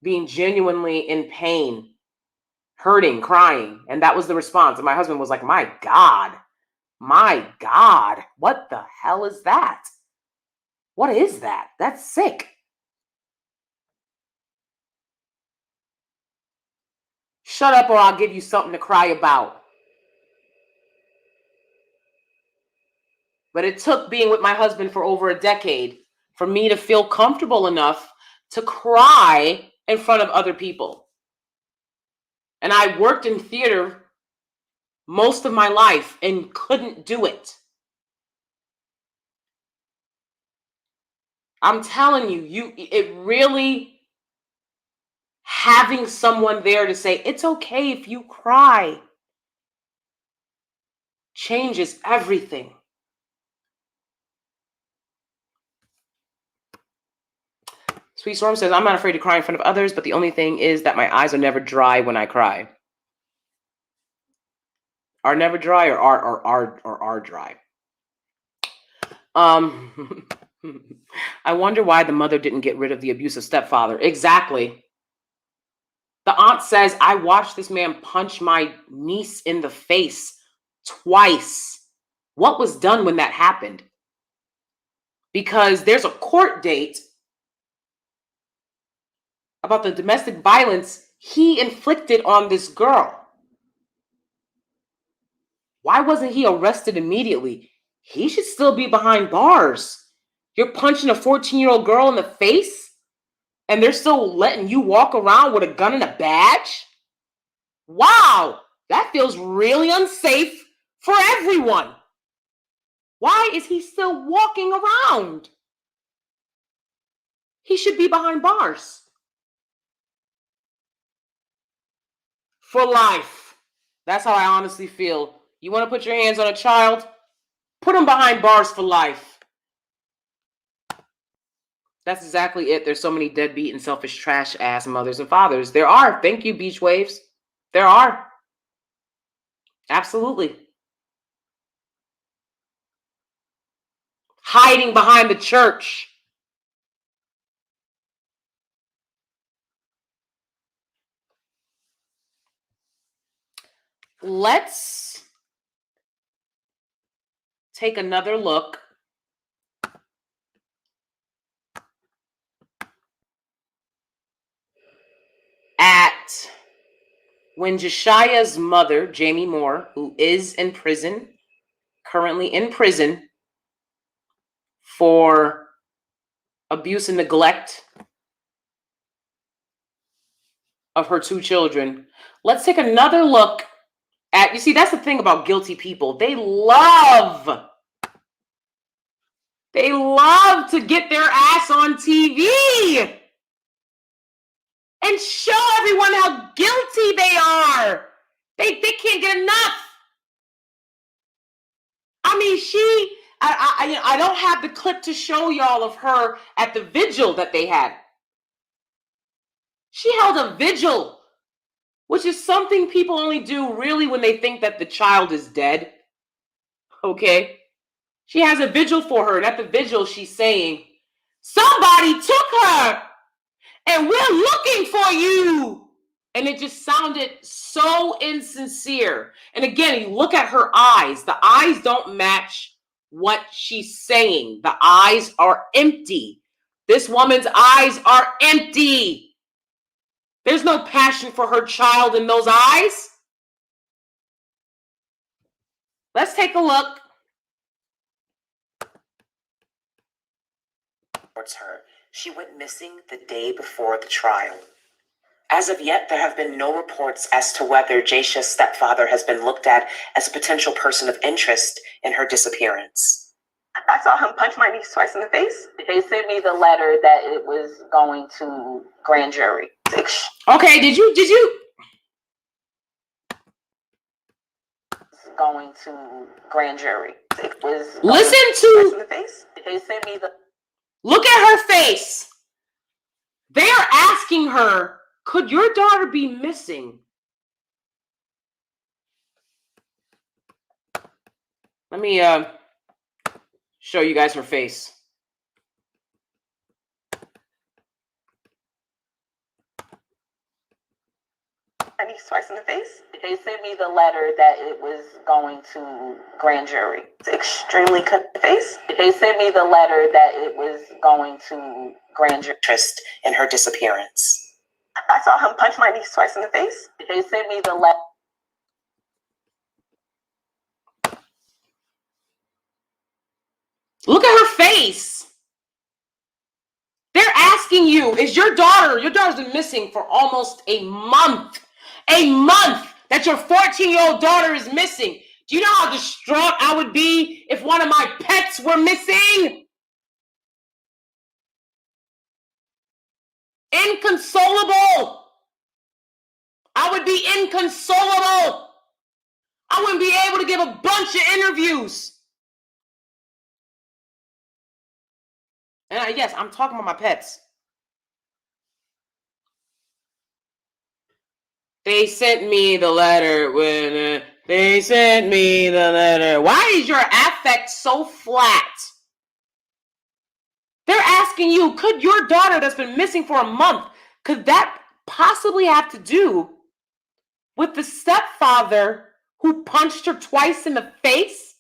being genuinely in pain, hurting, crying. And that was the response. And my husband was like, my God, what the hell is that? What is that? That's sick. Shut up or I'll give you something to cry about. But it took being with my husband for over a decade for me to feel comfortable enough to cry in front of other people. And I worked in theater most of my life and couldn't do it. I'm telling you, it really, having someone there to say, it's okay if you cry, changes everything. Sweet Storm says, I'm not afraid to cry in front of others, but the only thing is that my eyes are never dry when I cry. Are never dry or are dry? I wonder why the mother didn't get rid of the abusive stepfather. Exactly. The aunt says, I watched this man punch my niece in the face twice. What was done when that happened? Because there's a court date about the domestic violence he inflicted on this girl. Why wasn't he arrested immediately? He should still be behind bars. You're punching a 14-year-old girl in the face, and they're still letting you walk around with a gun and a badge? Wow, that feels really unsafe for everyone. Why is he still walking around? He should be behind bars. For life. That's how I honestly feel. You want to put your hands on a child? Put them behind bars for life. That's exactly it. There's so many deadbeat and selfish trash ass mothers and fathers. There are. Thank you, Beach Waves. There are. Absolutely. Hiding behind the church. Let's take another look at when Jashyah's mother, Jamie Moore, who is in prison, currently in prison for abuse and neglect of her two children. Let's take another look at, you see, that's the thing about guilty people. They love to get their ass on TV and show everyone how guilty they are. They can't get enough. I mean, I don't have the clip to show y'all of her at the vigil that they had. She held a vigil, which is something people only do really when they think that the child is dead. Okay? She has a vigil for her, and at the vigil, she's saying, somebody took her, and we're looking for you. And it just sounded so insincere. And again, you look at her eyes. The eyes don't match what she's saying. The eyes are empty. This woman's eyes are empty. There's no passion for her child in those eyes. Let's take a look. Her. She went missing the day before the trial. As of yet, there have been no reports as to whether Jashyah's stepfather has been looked at as a potential person of interest in her disappearance. I saw him punch my niece twice in the face. They sent me the letter that it was going to grand jury. Okay, did you? Going to grand jury. It was listen to in the face. They sent me the. Look at her face. They are asking her, could your daughter be missing? Let me show you guys her face. My niece twice in the face. They sent me the letter that it was going to grand jury. It's extremely cut the face. They sent me the letter that it was going to grand jury. Interest in her disappearance. I saw him punch my niece twice in the face. They sent me the letter. Look at her face. They're asking you, is your daughter's been missing for almost a month. A month that your 14-year-old daughter is missing. Do you know how distraught I would be if one of my pets were missing? Inconsolable. I would be inconsolable. I wouldn't be able to give a bunch of interviews. And yes, I'm talking about my pets. They sent me the letter when they sent me the letter. Why is your affect so flat? They're asking you, could your daughter that's been missing for a month, could that possibly have to do with the stepfather who punched her twice in the face?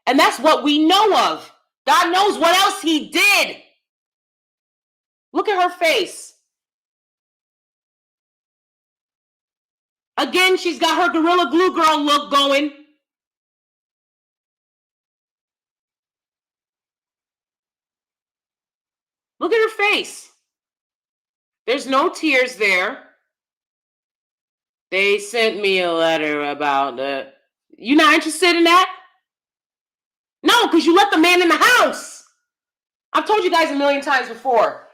And that's what we know of. God knows what else he did. Look at her face. Again, she's got her Gorilla Glue Girl look going. Look at her face. There's no tears there. They sent me a letter about it. You not interested in that? No, because you let the man in the house. I've told you guys a million times before.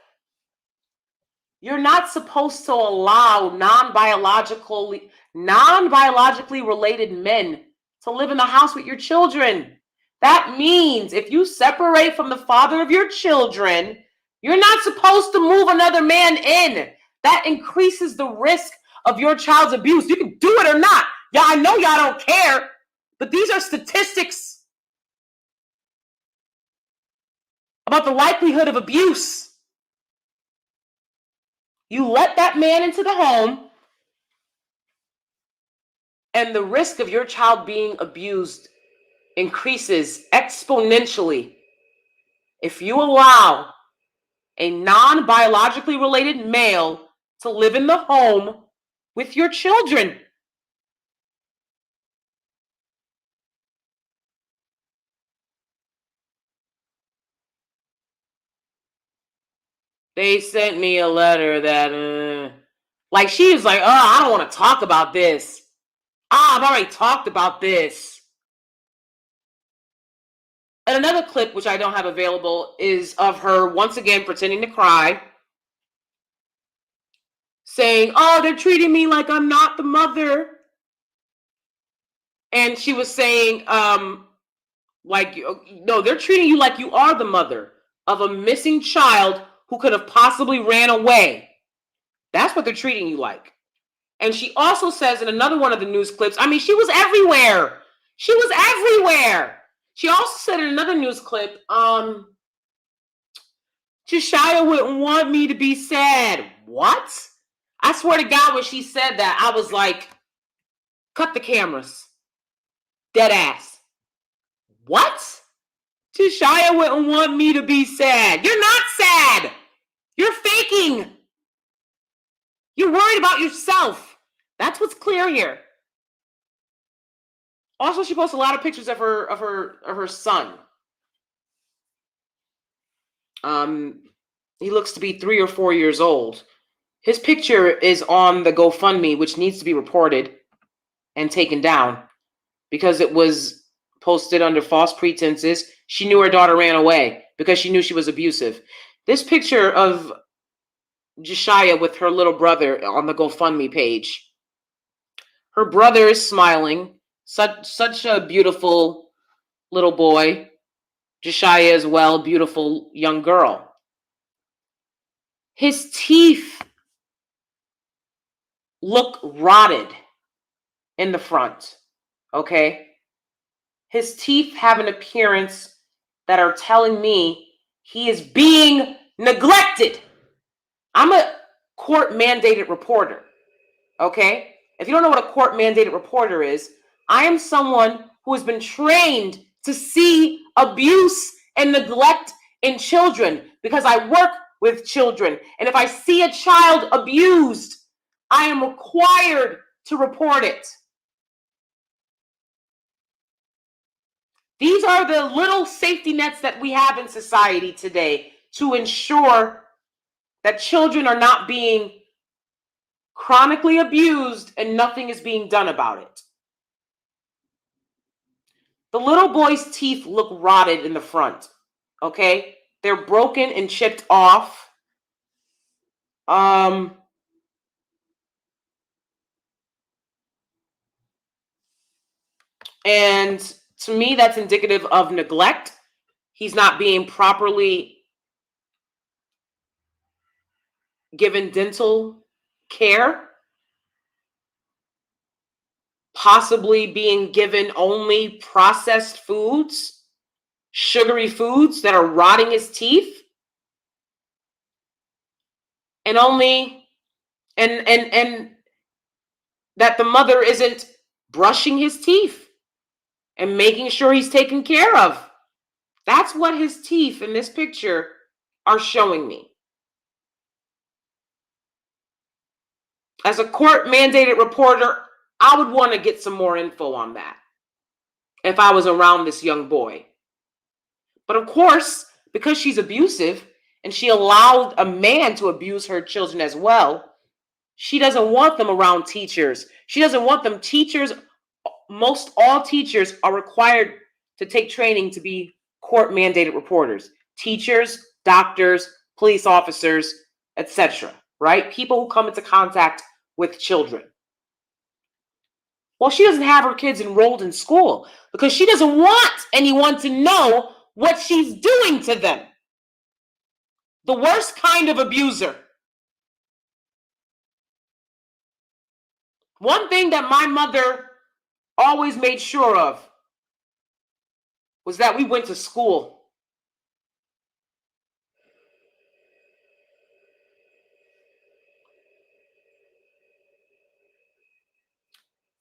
You're not supposed to allow non-biologically related men to live in the house with your children. That means if you separate from the father of your children, you're not supposed to move another man in. That increases the risk of your child's abuse. You can do it or not. Yeah, I know y'all don't care, but these are statistics about the likelihood of abuse. You let that man into the home, and the risk of your child being abused increases exponentially if you allow a non-biologically related male to live in the home with your children. They sent me a letter that, like she was like, I don't want to talk about this. I've already talked about this. And another clip, which I don't have available, is of her once again pretending to cry, saying, they're treating me like I'm not the mother. And she was saying, no, they're treating you like you are the mother of a missing child who could have possibly ran away. That's what they're treating you like. And she also says in another one of the news clips, she was everywhere. She was everywhere. She also said in another news clip, Jashyah wouldn't want me to be sad. What? I swear to God, when she said that, I was like, cut the cameras. Dead ass. What? Jashyah wouldn't want me to be sad. You're not sad. You're faking. You're worried about yourself. That's what's clear here. Also, she posts a lot of pictures of her son. He looks to be 3 or 4 years old. His picture is on the GoFundMe, which needs to be reported and taken down because it was posted under false pretenses. She knew her daughter ran away because she knew she was abusive. This picture of Jashyah with her little brother on the GoFundMe page. Her brother is smiling. Such a beautiful little boy. Jashyah as well, beautiful young girl. His teeth look rotted in the front, okay? His teeth have an appearance that are telling me he is being neglected. I'm a court-mandated reporter, okay? If you don't know what a court-mandated reporter is, I am someone who has been trained to see abuse and neglect in children because I work with children. And if I see a child abused, I am required to report it. These are the little safety nets that we have in society today to ensure that children are not being chronically abused and nothing is being done about it. The little boy's teeth look rotted in the front, okay? They're broken and chipped off. And to me, that's indicative of neglect. He's not being properly given dental care, possibly being given only processed foods, sugary foods that are rotting his teeth, and that the mother isn't brushing his teeth and making sure he's taken care of. That's what his teeth in this picture are showing me. As a court-mandated reporter, I would want to get some more info on that if I was around this young boy. But of course, because she's abusive and she allowed a man to abuse her children as well, she doesn't want them around teachers. She doesn't want them. Most all teachers are required to take training to be court-mandated reporters. Teachers, doctors, police officers, etc. Right? People who come into contact with children. Well, she doesn't have her kids enrolled in school because she doesn't want anyone to know what she's doing to them. The worst kind of abuser. One thing that my mother always made sure of was that we went to school.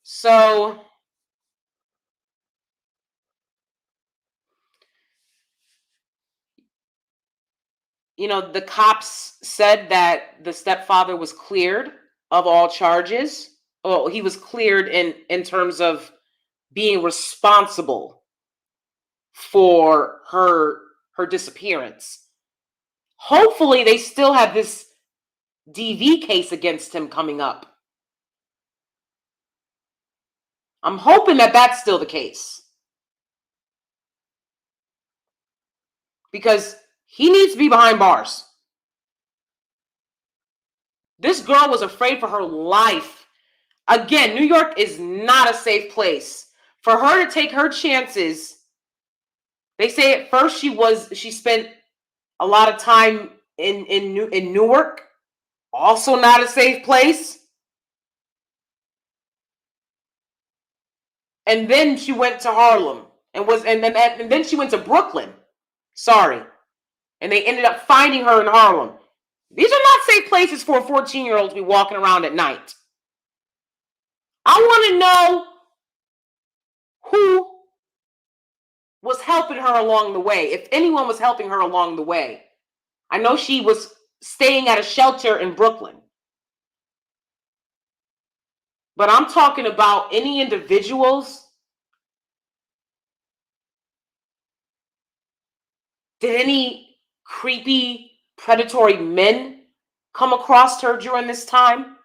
So, the cops said that the stepfather was cleared of all charges. Well, he was cleared in terms of being responsible for her disappearance. Hopefully, they still have this DV case against him coming up. I'm hoping that that's still the case. Because he needs to be behind bars. This girl was afraid for her life. Again, New York is not a safe place. For her to take her chances, they say at first she spent a lot of time in Newark, also not a safe place. And then she went to Harlem and then she went to Brooklyn. Sorry. And they ended up finding her in Harlem. These are not safe places for a 14-year-old to be walking around at night. I want to know who was helping her along the way, if anyone was helping her along the way. I know she was staying at a shelter in Brooklyn. But I'm talking about any individuals. Did any creepy, predatory men come across her during this time?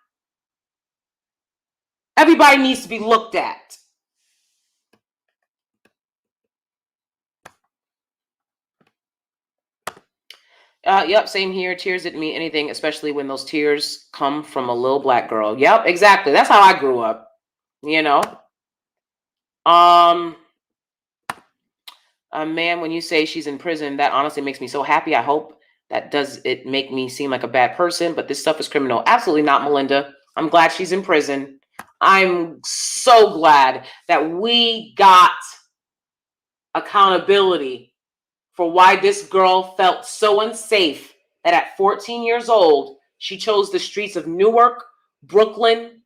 Everybody needs to be looked at. Yep, same here. Tears didn't mean anything, especially when those tears come from a little black girl. Yep, exactly. That's how I grew up. Man, when you say she's in prison, that honestly makes me so happy. I hope that does it make me seem like a bad person, but this stuff is criminal. Absolutely not, Melinda. I'm glad she's in prison. I'm so glad that we got accountability for why this girl felt so unsafe that at 14 years old, she chose the streets of Newark, Brooklyn,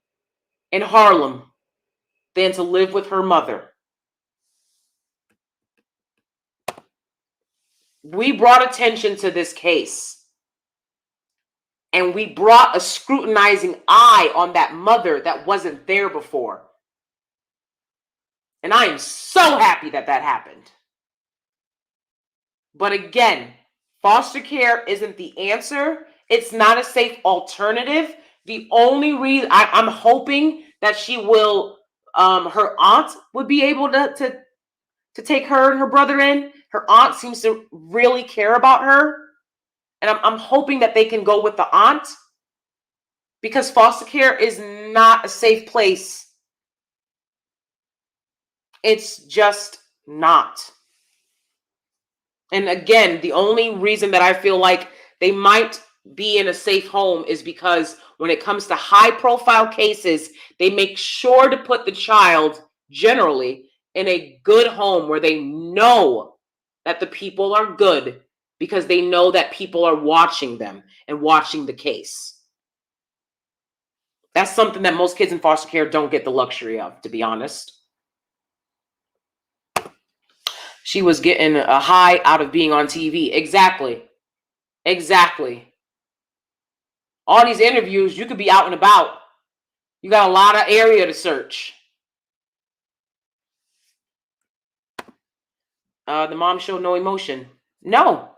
and Harlem than to live with her mother. We brought attention to this case. And we brought a scrutinizing eye on that mother that wasn't there before. And I am so happy that that happened. But again, foster care isn't the answer. It's not a safe alternative. The only reason I'm hoping that she will, her aunt would be able to take her and her brother in. Her aunt seems to really care about her. And I'm hoping that they can go with the aunt, because foster care is not a safe place. It's just not. And again, the only reason that I feel like they might be in a safe home is because when it comes to high profile cases, they make sure to put the child generally in a good home where they know that the people are good, because they know that people are watching them and watching the case. That's something that most kids in foster care don't get the luxury of, to be honest. She was getting a high out of being on TV. Exactly. Exactly. All these interviews, you could be out and about. You got a lot of area to search. The mom showed no emotion. No,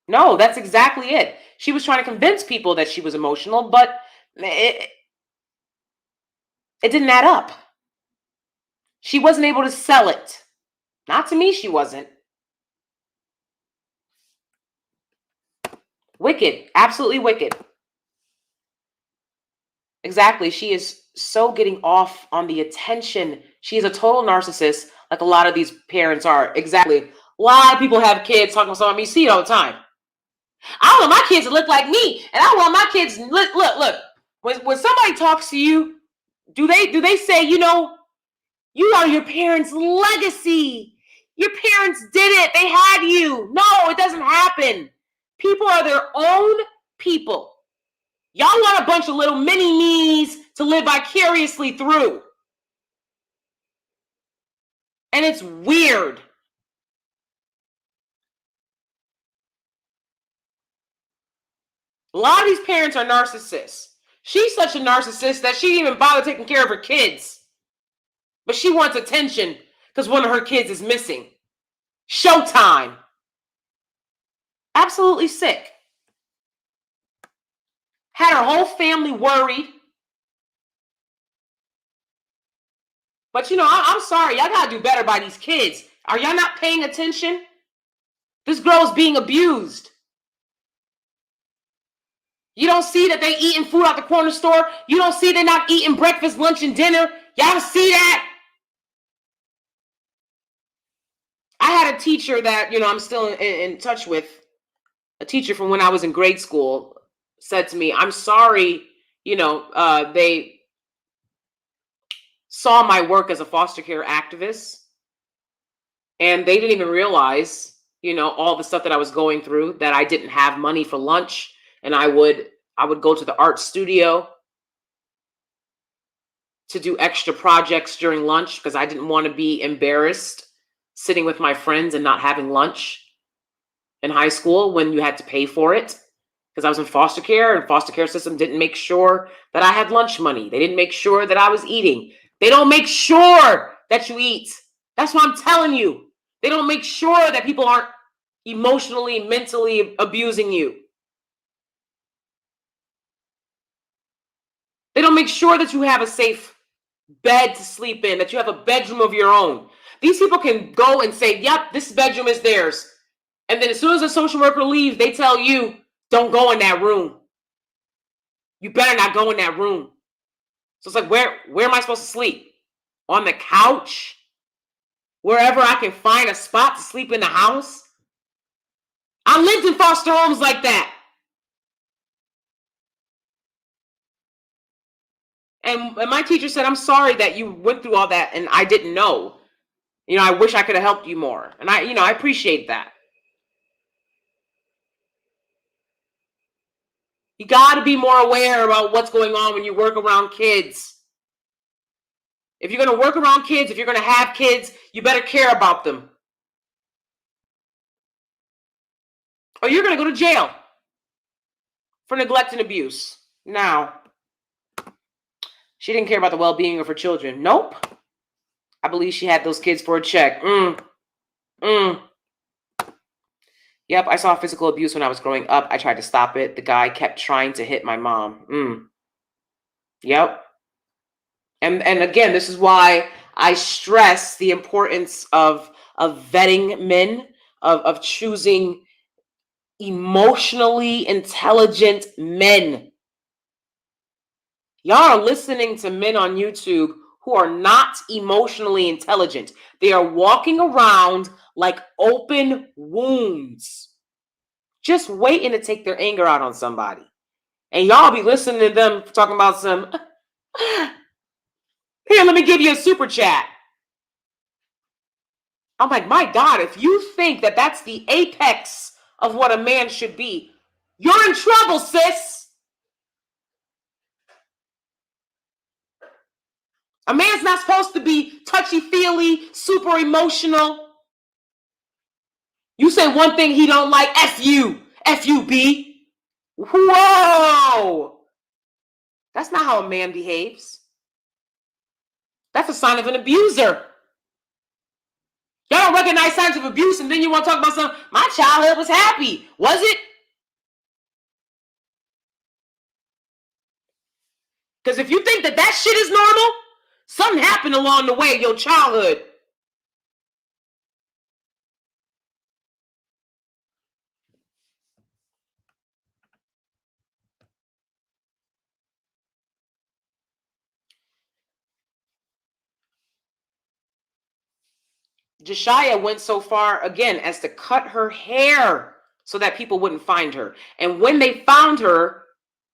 that's exactly it. She was trying to convince people that she was emotional, but it didn't add up. She wasn't able to sell it. Not to me, she wasn't. Wicked. Absolutely wicked. Exactly. She is so getting off on the attention. She is a total narcissist, like a lot of these parents are. Exactly. A lot of people have kids talking about something. You see it all the time. I want my kids to look like me, and I want my kids look. When somebody talks to you, do they say, you are your parents' legacy. Your parents did it. They had you. No, it doesn't happen. People are their own people. Y'all want a bunch of little mini me's to live vicariously through. And it's weird. A lot of these parents are narcissists. She's such a narcissist that she didn't even bother taking care of her kids. But she wants attention because one of her kids is missing. Showtime. Absolutely sick. Had her whole family worried. But I'm sorry. Y'all got to do better by these kids. Are y'all not paying attention? This girl's being abused. You don't see that they eating food out the corner store? You don't see they're not eating breakfast, lunch, and dinner? Y'all see that? I had a teacher that, I'm still in touch with. A teacher from when I was in grade school said to me, I'm sorry, they saw my work as a foster care activist, and they didn't even realize, all the stuff that I was going through, that I didn't have money for lunch, and I would go to the art studio to do extra projects during lunch because I didn't want to be embarrassed sitting with my friends and not having lunch in high school when you had to pay for it, because I was in foster care, and foster care system didn't make sure that I had lunch money. They didn't make sure that I was eating. They don't make sure that you eat. That's what I'm telling you. They don't make sure that people aren't emotionally, mentally abusing you. They don't make sure that you have a safe bed to sleep in, that you have a bedroom of your own. These people can go and say, yep, this bedroom is theirs. And then as soon as a social worker leaves, they tell you, don't go in that room. You better not go in that room. So it's like, where am I supposed to sleep? On the couch? Wherever I can find a spot to sleep in the house? I lived in foster homes like that. And my teacher said, I'm sorry that you went through all that and I didn't know. I wish I could have helped you more. And I appreciate that. You got to be more aware about what's going on when you work around kids. If you're going to work around kids, if you're going to have kids, you better care about them. Or you're going to go to jail for neglect and abuse. Now, she didn't care about the well-being of her children. Nope. I believe she had those kids for a check. Yep, I saw physical abuse when I was growing up. I tried to stop it. The guy kept trying to hit my mom. Yep. And again, this is why I stress the importance of vetting men, of choosing emotionally intelligent men. Y'all are listening to men on YouTube who are not emotionally intelligent. They are walking around like open wounds, just waiting to take their anger out on somebody. And y'all be listening to them talking about some, here, let me give you a super chat. I'm like, my God, if you think that that's the apex of what a man should be, you're in trouble, sis. A man's not supposed to be touchy-feely, super emotional. You say one thing he don't like, F you, F-U-B. Whoa! That's not how a man behaves. That's a sign of an abuser. Y'all don't recognize signs of abuse, and then you want to talk about something. My childhood was happy. Was it? Because if you think that that shit is normal, something happened along the way in your childhood. Jashyah went so far, again, as to cut her hair so that people wouldn't find her. And when they found her,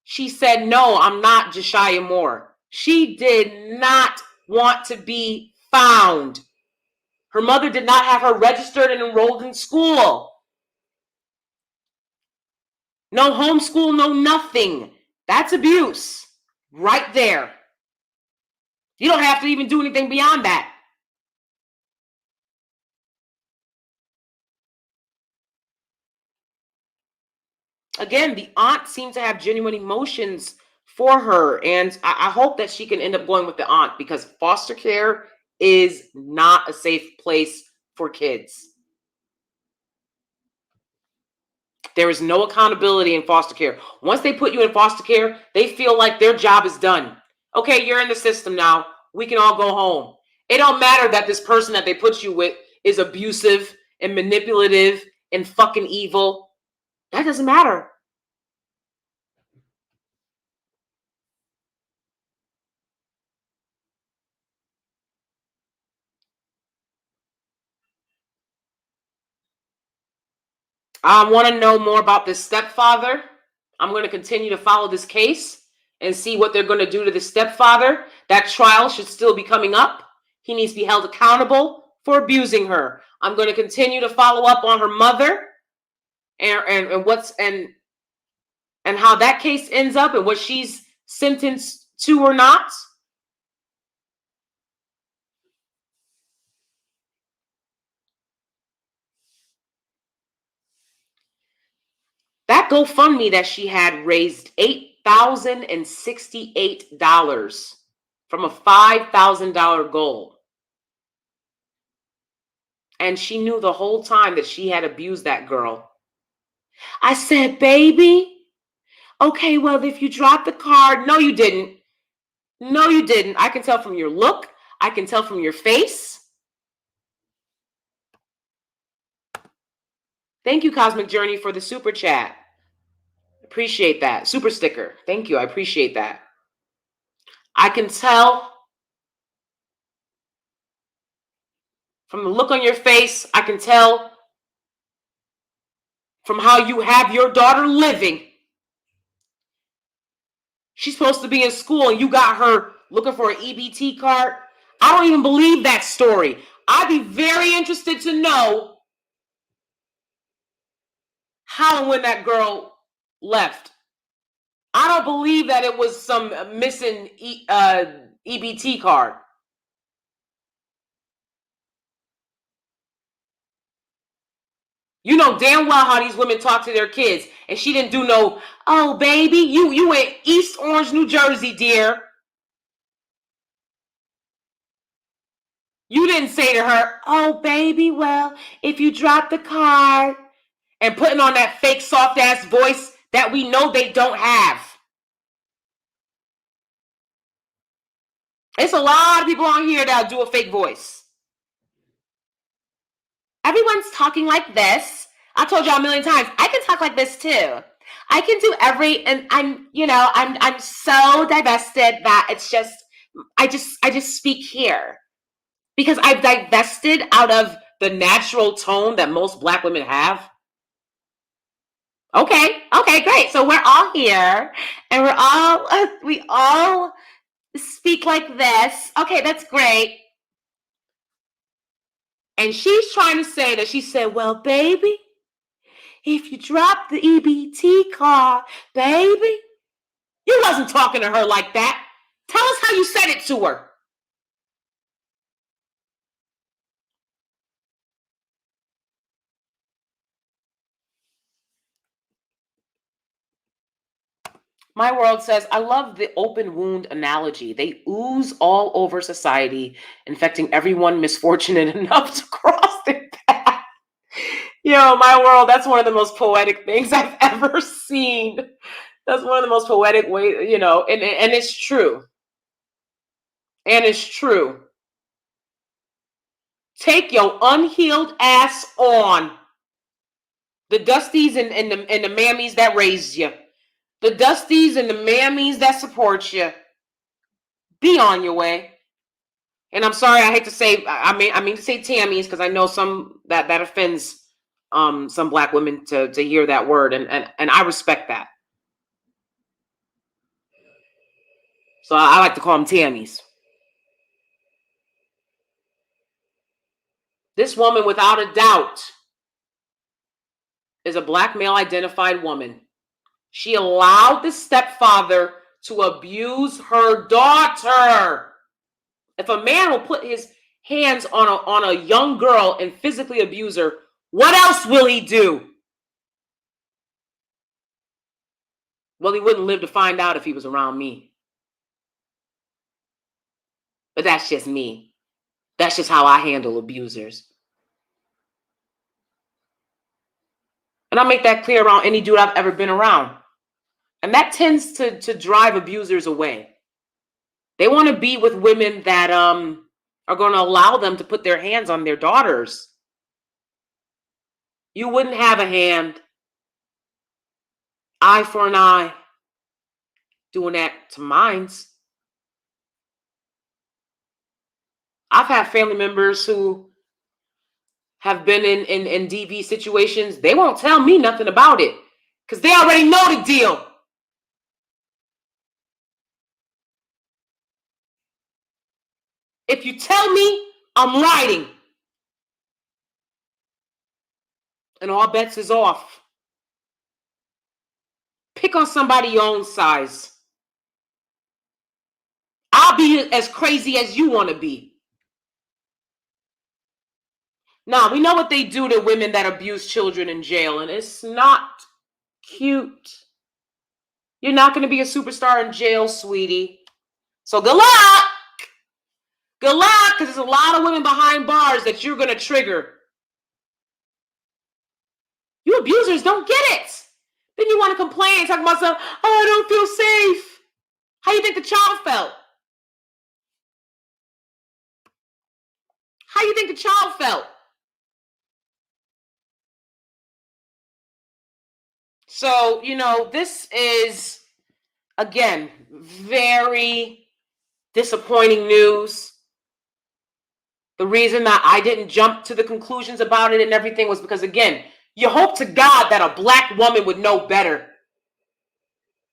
she said, no, I'm not Jashyah Moore. She did not want to be found. Her mother did not have her registered and enrolled in school. No homeschool, no nothing. That's abuse right there. You don't have to even do anything beyond that. Again, the aunt seemed to have genuine emotions for her, and I hope that she can end up going with the aunt, because foster care is not a safe place for kids. There is no accountability in foster care. Once they put you in foster care, they feel like their job is done. Okay, you're in the system now. We can all go home. It don't matter that this person that they put you with is abusive and manipulative and fucking evil. That doesn't matter. I want to know more about this stepfather. I'm going to continue to follow this case and see what they're going to do to the stepfather. That trial should still be coming up. He needs to be held accountable for abusing her. I'm going to continue to follow up on her mother and what's and how that case ends up and what she's sentenced to or not. That GoFundMe that she had raised $8,068 from a $5,000 goal. And she knew the whole time that she had abused that girl. I said, baby, okay, well, if you dropped the card, no, you didn't. No, you didn't. I can tell from your look. I can tell from your face. Thank you, Cosmic Journey, for the super chat. Appreciate that. Super sticker. Thank you. I appreciate that. I can tell from the look on your face. I can tell from how you have your daughter living. She's supposed to be in school and you got her looking for an EBT card. I don't even believe that story. I'd be very interested to know how and when that girl left. I don't believe that it was some missing EBT card. You know damn well how these women talk to their kids, and she didn't do no, oh baby, you in East Orange, New Jersey, dear. You didn't say to her, oh baby, well, if you drop the card and putting on that fake soft ass voice that we know they don't have. It's a lot of people on here that'll do a fake voice. Everyone's talking like this. I told y'all a million times, I can talk like this too. I can do and I'm so divested that it's just, I just speak here because I've divested out of the natural tone that most Black women have. Okay, great. So we're all here and we all speak like this. Okay, that's great. And she's trying to say that she said, well, baby, if you drop the EBT car, baby, you wasn't talking to her like that. Tell us how you said it to her. My World says, I love the open wound analogy. They ooze all over society, infecting everyone misfortunate enough to cross their path. My World, that's one of the most poetic things I've ever seen. That's one of the most poetic ways, and it's true. And it's true. Take your unhealed ass on. The dusties and the mammies that raised you. The dusties and the mammies that support you. Be on your way. And I'm sorry, I hate to say, I mean to say Tammies, because I know some that offends some Black women to hear that word, and I respect that. So I like to call them Tammies. This woman, without a doubt, is a Black male identified woman. She allowed the stepfather to abuse her daughter. If a man will put his hands on a young girl and physically abuse her, what else will he do? Well, he wouldn't live to find out if he was around me. But that's just me. That's just how I handle abusers. And I make that clear around any dude I've ever been around. And that tends to drive abusers away. They want to be with women that are going to allow them to put their hands on their daughters. You wouldn't have a hand. Eye for an eye. Doing that to mines. I've had family members who have been in DV situations. They won't tell me nothing about it because they already know the deal. If you tell me, I'm riding. And all bets is off. Pick on somebody your own size. I'll be as crazy as you want to be. Now, we know what they do to women that abuse children in jail, and it's not cute. You're not going to be a superstar in jail, sweetie. So good luck. Good luck, because there's a lot of women behind bars that you're going to trigger. You abusers don't get it. Then you want to complain, talk about something, oh, I don't feel safe. How you think the child felt? How you think the child felt? So, this is, again, very disappointing news. The reason that I didn't jump to the conclusions about it and everything was because, again, you hope to God that a Black woman would know better,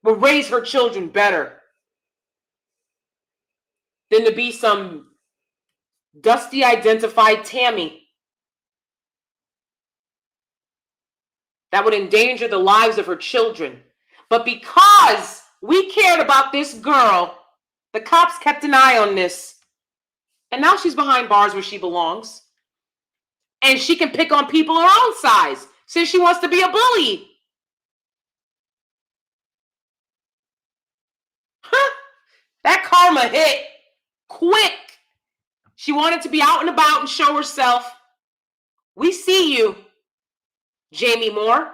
would raise her children better, than to be some dusty identified Tammy that would endanger the lives of her children. But because we cared about this girl, the cops kept an eye on this. And now she's behind bars where she belongs. And she can pick on people her own size since she wants to be a bully. That karma hit quick. She wanted to be out and about and show herself. We see you. Jamie Moore.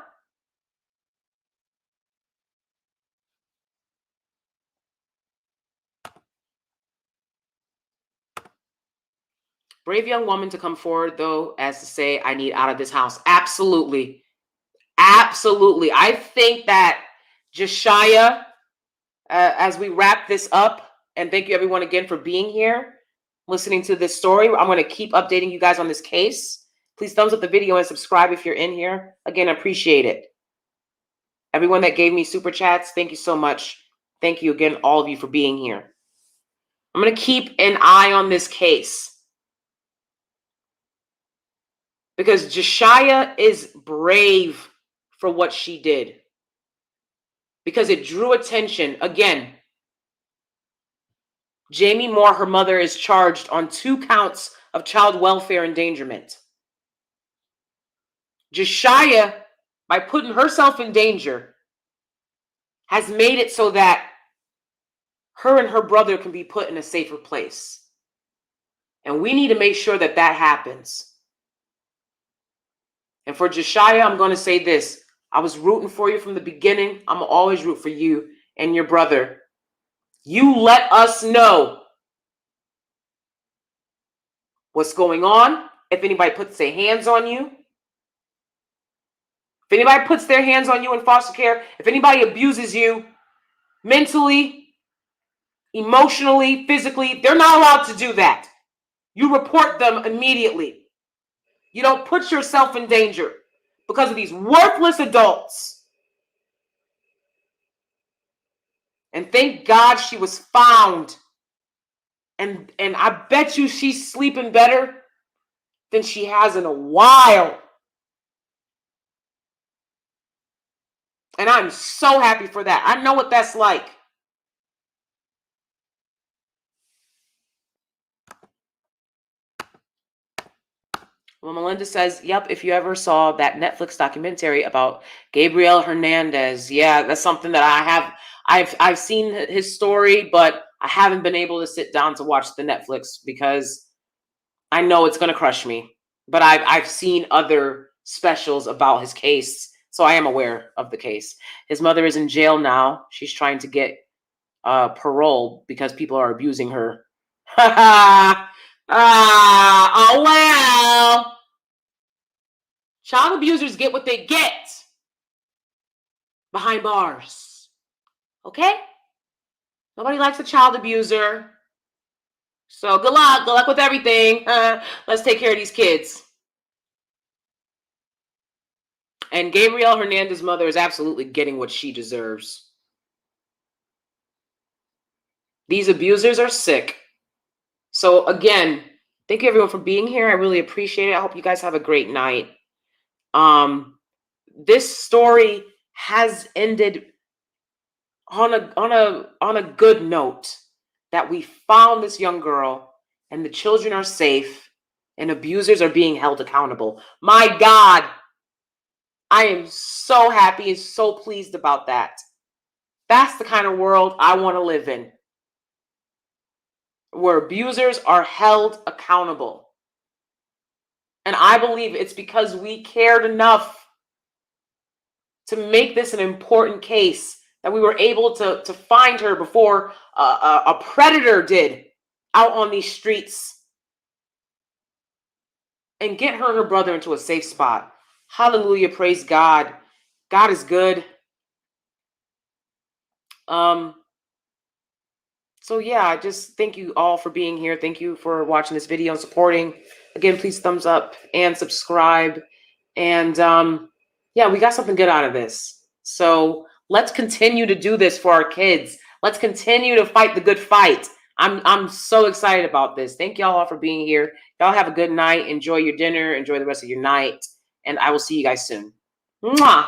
Brave young woman to come forward, though, as to say, I need out of this house. Absolutely. Absolutely. I think that Jashyah, as we wrap this up, and thank you everyone again for being here, listening to this story. I'm going to keep updating you guys on this case. Please thumbs up the video and subscribe if you're in here. Again, I appreciate it. Everyone that gave me super chats, thank you so much. Thank you again, all of you, for being here. I'm going to keep an eye on this case, because Jashyah is brave for what she did, because it drew attention. Again, Jamie Moore, her mother, is charged on 2 counts of child welfare endangerment. Jashyah, by putting herself in danger, has made it so that her and her brother can be put in a safer place. And we need to make sure that that happens. And for Jashyah, I'm going to say this. I was rooting for you from the beginning. I'm going to always root for you and your brother. You let us know what's going on. If anybody puts their hands on you. If anybody puts their hands on you in foster care. If anybody abuses you mentally, emotionally, physically, they're not allowed to do that. You report them immediately. You don't put yourself in danger because of these worthless adults. And thank God she was found. And I bet you she's sleeping better than she has in a while. And I'm so happy for that. I know what that's like. Well, Melinda says, yep, if you ever saw that Netflix documentary about Gabriel Hernandez, yeah, that's something that I've seen his story, but I haven't been able to sit down to watch the Netflix because I know it's going to crush me. But I've seen other specials about his case, so I am aware of the case. His mother is in jail now. She's trying to get parole because people are abusing her. Oh, well. Child abusers get what they get behind bars. Okay? Nobody likes a child abuser. So good luck. Good luck with everything. Let's take care of these kids. And Gabriel Hernandez's mother is absolutely getting what she deserves. These abusers are sick. So again, thank you everyone for being here. I really appreciate it. I hope you guys have a great night. This story has ended on a good note, that we found this young girl and the children are safe and abusers are being held accountable. My God, I am so happy and so pleased about that. That's the kind of world I want to live in, where abusers are held accountable. And I believe it's because we cared enough to make this an important case that we were able to find her before a predator did out on these streets, and get her and her brother into a safe spot. Hallelujah. Praise God. God is good. So yeah, I just thank you all for being here. Thank you for watching this video and supporting. Again, please thumbs up and subscribe. And yeah, we got something good out of this. So let's continue to do this for our kids. Let's continue to fight the good fight. I'm so excited about this. Thank y'all all for being here. Y'all have a good night. Enjoy your dinner. Enjoy the rest of your night. And I will see you guys soon. Mwah!